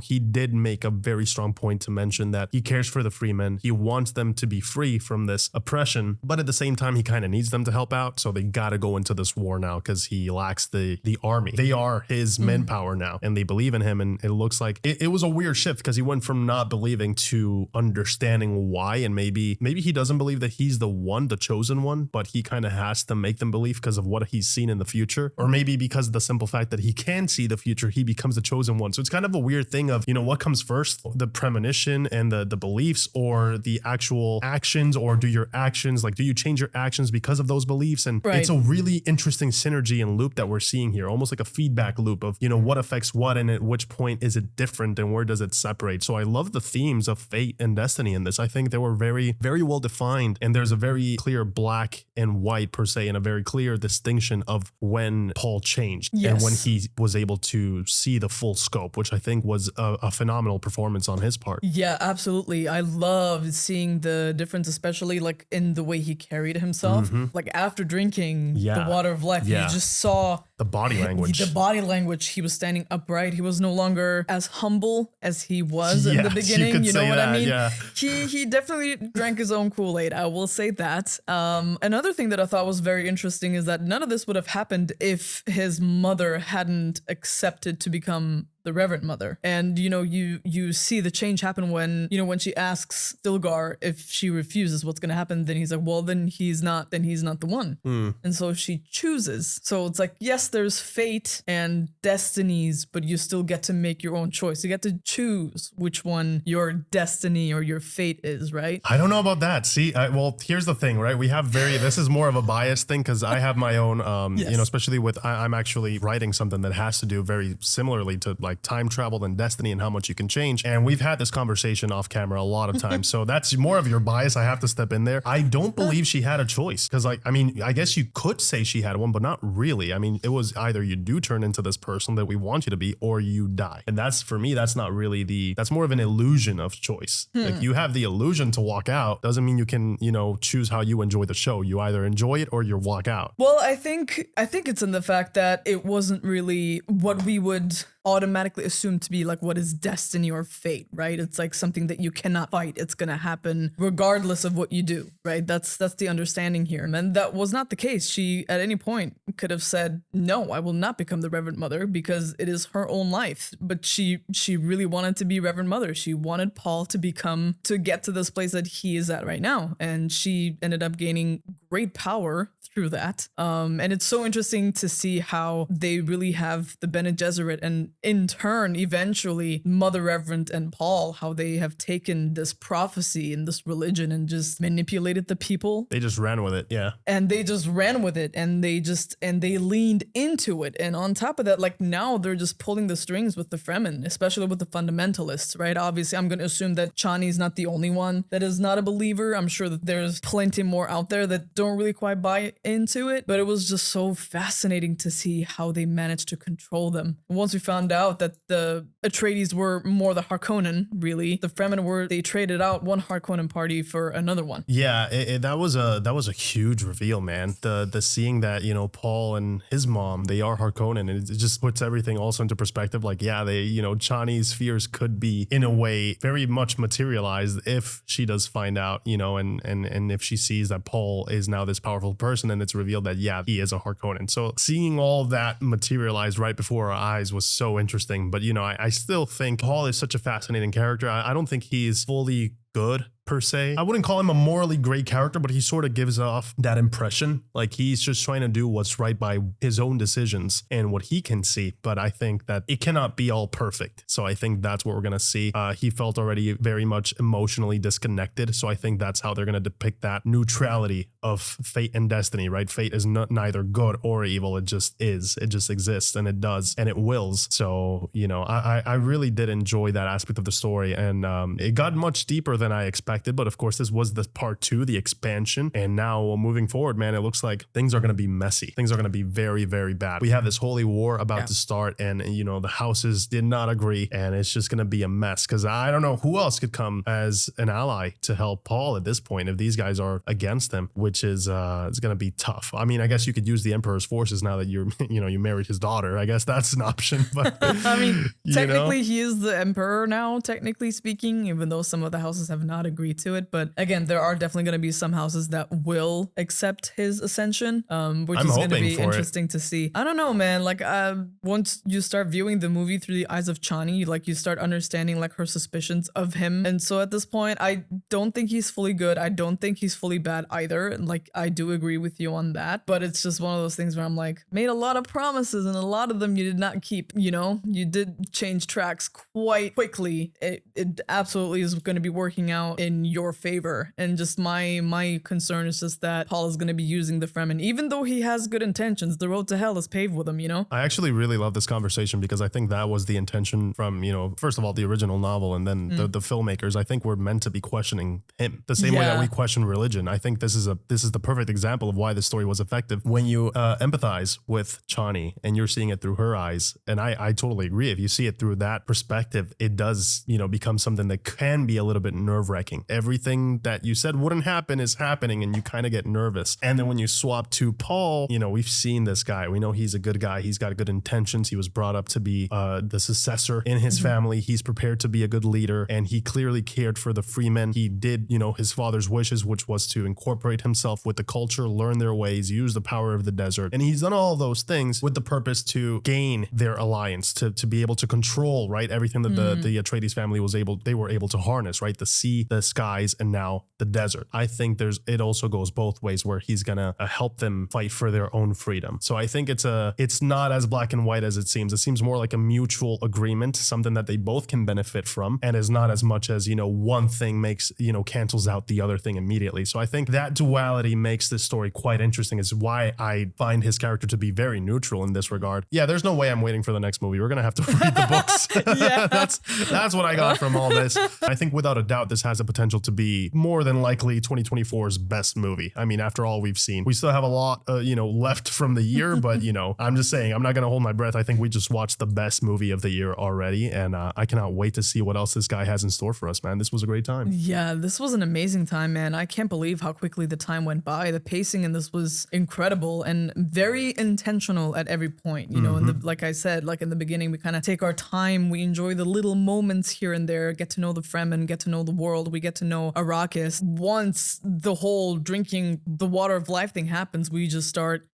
he did make a very strong point to mention that he cares for the Freemen. He wants them to be free from this oppression, but at the same time, he kind of needs them to help out. So they got to go into this war now because he lacks the army. They are his manpower now, and they believe in him. And it looks like it was a weird shift because he went from not believing to understanding why. And maybe he doesn't believe that he's the chosen one, but he kind of has to make them believe because of what he's seen in the future. Or maybe because of the simple fact that he can see the future, he becomes the chosen one. So it's kind of a weird thing of, what comes first, the premonition and the beliefs, or the actual actions, or do you change your actions because of those beliefs? And it's a really interesting synergy and loop that we're seeing here, almost like a feedback loop of, what affects what, and at which point is it different, and where does it separate? So I love the themes of fate and destiny in this. I think they were very, very well defined, and there's a very clear black and white per se, and a very clear distinction of when Paul changed and when he was able to see the full scope, which I think was a phenomenal performance on his part. Yeah, absolutely. I loved seeing the difference, especially like in the way he carried himself. Like after drinking the water of life, you just saw the body language. He was standing upright. He was no longer as humble as he was in the beginning. You know what I mean? Yeah. He definitely drank his own Kool-Aid. I will say that. Another thing that I thought was very interesting is that none of this would have happened if his mother hadn't accepted to become the Reverend Mother. And you see the change happen when she asks Stilgar if she refuses, what's gonna happen. Then he's like, well, then he's not the one. And so she chooses. So it's like, yes, there's fate and destinies, but you still get to make your own choice. You get to choose which one your destiny or your fate is, right? I don't know about that. See, well, here's the thing, right? We have this is more of a biased thing because I have my own, especially with, I'm actually writing something that has to do very similarly to like time travel and destiny and how much you can change. And we've had this conversation off camera a lot of times. So that's more of your bias. I have to step in there. I don't believe she had a choice because I guess you could say she had one, but not really. I mean, it was either you do turn into this person that we want you to be, or you die. And that's, for me, that's not really that's more of an illusion of choice. Like you have the illusion to walk out. Doesn't mean you can, choose how you enjoy the show. You either enjoy it or you walk out. Well, I think it's in the fact that it wasn't really what we would automatically assume to be like what is destiny or fate, right? It's like something that you cannot fight. It's gonna happen regardless of what you do, right? That's the understanding here. And that was not the case. She at any point could have said, no, I will not become the Reverend Mother because it is her own life. But she really wanted to be Reverend Mother. She wanted Paul to get to this place that he is at right now. And she ended up gaining great power through that. And it's so interesting to see how they really have the Bene Gesserit, and in turn, eventually, Mother Reverend and Paul, how they have taken this prophecy and this religion and just manipulated the people. They just ran with it, yeah. And they just ran with it, and they leaned into it. And on top of that, like now they're just pulling the strings with the Fremen, especially with the fundamentalists, right? Obviously, I'm going to assume that Chani's not the only one that is not a believer. I'm sure that there's plenty more out there that don't really quite buy into it, but it was just so fascinating to see how they managed to control them. Once we found out that the Atreides were more the Harkonnen, really, the Fremen they traded out one Harkonnen party for another one. Yeah, that was a huge reveal, man. The seeing that, Paul and his mom, they are Harkonnen, and it just puts everything also into perspective. Like, yeah, Chani's fears could be in a way very much materialized if she does find out, and if she sees that Paul is now this powerful person, and it's revealed that, yeah, he is a Harkonnen. So seeing all that materialize right before our eyes was so interesting. But, I still think Paul is such a fascinating character. I don't think he's fully good per se. I wouldn't call him a morally great character, but he sort of gives off that impression. Like he's just trying to do what's right by his own decisions and what he can see. But I think that it cannot be all perfect. So I think that's what we're going to see. He felt already very much emotionally disconnected. So I think that's how they're going to depict that neutrality of fate and destiny, right? Fate is neither good or evil. It just is. It just exists, and it does, and it wills. So, I really did enjoy that aspect of the story, and it got much deeper than I expected. expected. But of course, this was the part 2, the expansion. And now moving forward, man, it looks like things are going to be messy. Things are going to be very, very bad. We have this holy war about to start, and the houses did not agree, and it's just going to be a mess, because I don't know who else could come as an ally to help Paul at this point if these guys are against him, which is it's going to be tough. I mean, I guess you could use the Emperor's forces now that you're you married his daughter. I guess that's an option, but I mean, technically he is the Emperor now, technically speaking, even though some of the houses have not agreed to it. But again, there are definitely going to be some houses that will accept his ascension, which is going to be interesting to see. I don't know, man. Like, once you start viewing the movie through the eyes of Chani, like, you start understanding like her suspicions of him. And so at this point, I don't think he's fully good. I don't think he's fully bad either. Like, I do agree with you on that, but it's just one of those things where I'm like, made a lot of promises and a lot of them you did not keep. You did change tracks quite quickly. It absolutely is going to be working out in your favor. And just my concern is just that Paul is going to be using the Fremen, even though he has good intentions. The road to hell is paved with him, I actually really love this conversation because I think that was the intention from, first of all, the original novel, and then the filmmakers. I think we're meant to be questioning him the same way that we question religion. I think this is the perfect example of why this story was effective. When you empathize with Chani and you're seeing it through her eyes, and I totally agree. If you see it through that perspective, it does, become something that can be a little bit nerve-wracking. Everything that you said wouldn't happen is happening, and you kind of get nervous. And then when you swap to Paul, we've seen this guy. We know he's a good guy. He's got good intentions. He was brought up to be the successor in his family. He's prepared to be a good leader, and he clearly cared for the freemen. He did, his father's wishes, which was to incorporate himself with the culture, learn their ways, use the power of the desert. And he's done all those things with the purpose to gain their alliance, to be able to control, right, everything that the Atreides family they were able to harness, right, the sea, the skies, and now the desert. I think it also goes both ways, where he's gonna help them fight for their own freedom. So I think it's not as black and white as it seems. It seems more like a mutual agreement, something that they both can benefit from, and is not as much as, one thing makes, cancels out the other thing immediately. So I think that duality makes this story quite interesting. Is why I find his character to be very neutral in this regard. Yeah, there's no way I'm waiting for the next movie. We're gonna have to read the books. That's what I got from all this. I think without a doubt, this has the potential to be more than likely 2024's best movie. I mean, after all we've seen, we still have a lot, left from the year, but I'm just saying, I'm not gonna hold my breath. I think we just watched the best movie of the year already, and I cannot wait to see what else this guy has in store for us, man. This was a great time. Yeah, this was an amazing time, man. I can't believe how quickly the time went by. The pacing in this was incredible and very intentional at every point. And like I said, like in the beginning, we kind of take our time. We enjoy the little moments here and there, get to know the Fremen, get to know the world. We get to know Arrakis. Once the whole drinking the water of life thing happens, we just start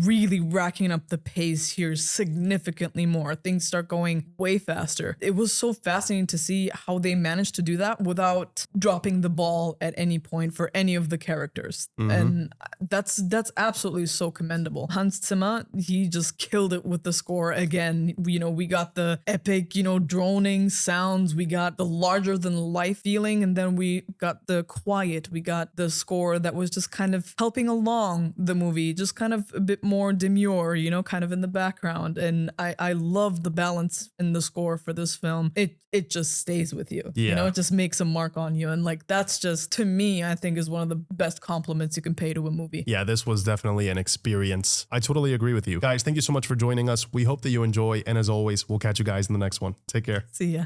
really racking up the pace here significantly more. Things start going way faster. It was so fascinating to see how they managed to do that without dropping the ball at any point for any of the characters. And that's absolutely so commendable. Hans Zimmer, he just killed it with the score again. We got the epic, droning sounds, we got the larger than life feeling, and then we got the quiet, we got the score that was just kind of helping along the movie, just kind of a bit more demure, kind of in the background. And I love the balance in the score for this film. It just stays with you. It just makes a mark on you. And like, that's just, to me, I think is one of the best compliments you can pay to a movie. Yeah, this was definitely an experience. I totally agree with you. Guys, thank you so much for joining us. We hope that you enjoy. And as always, we'll catch you guys in the next one. Take care. See ya.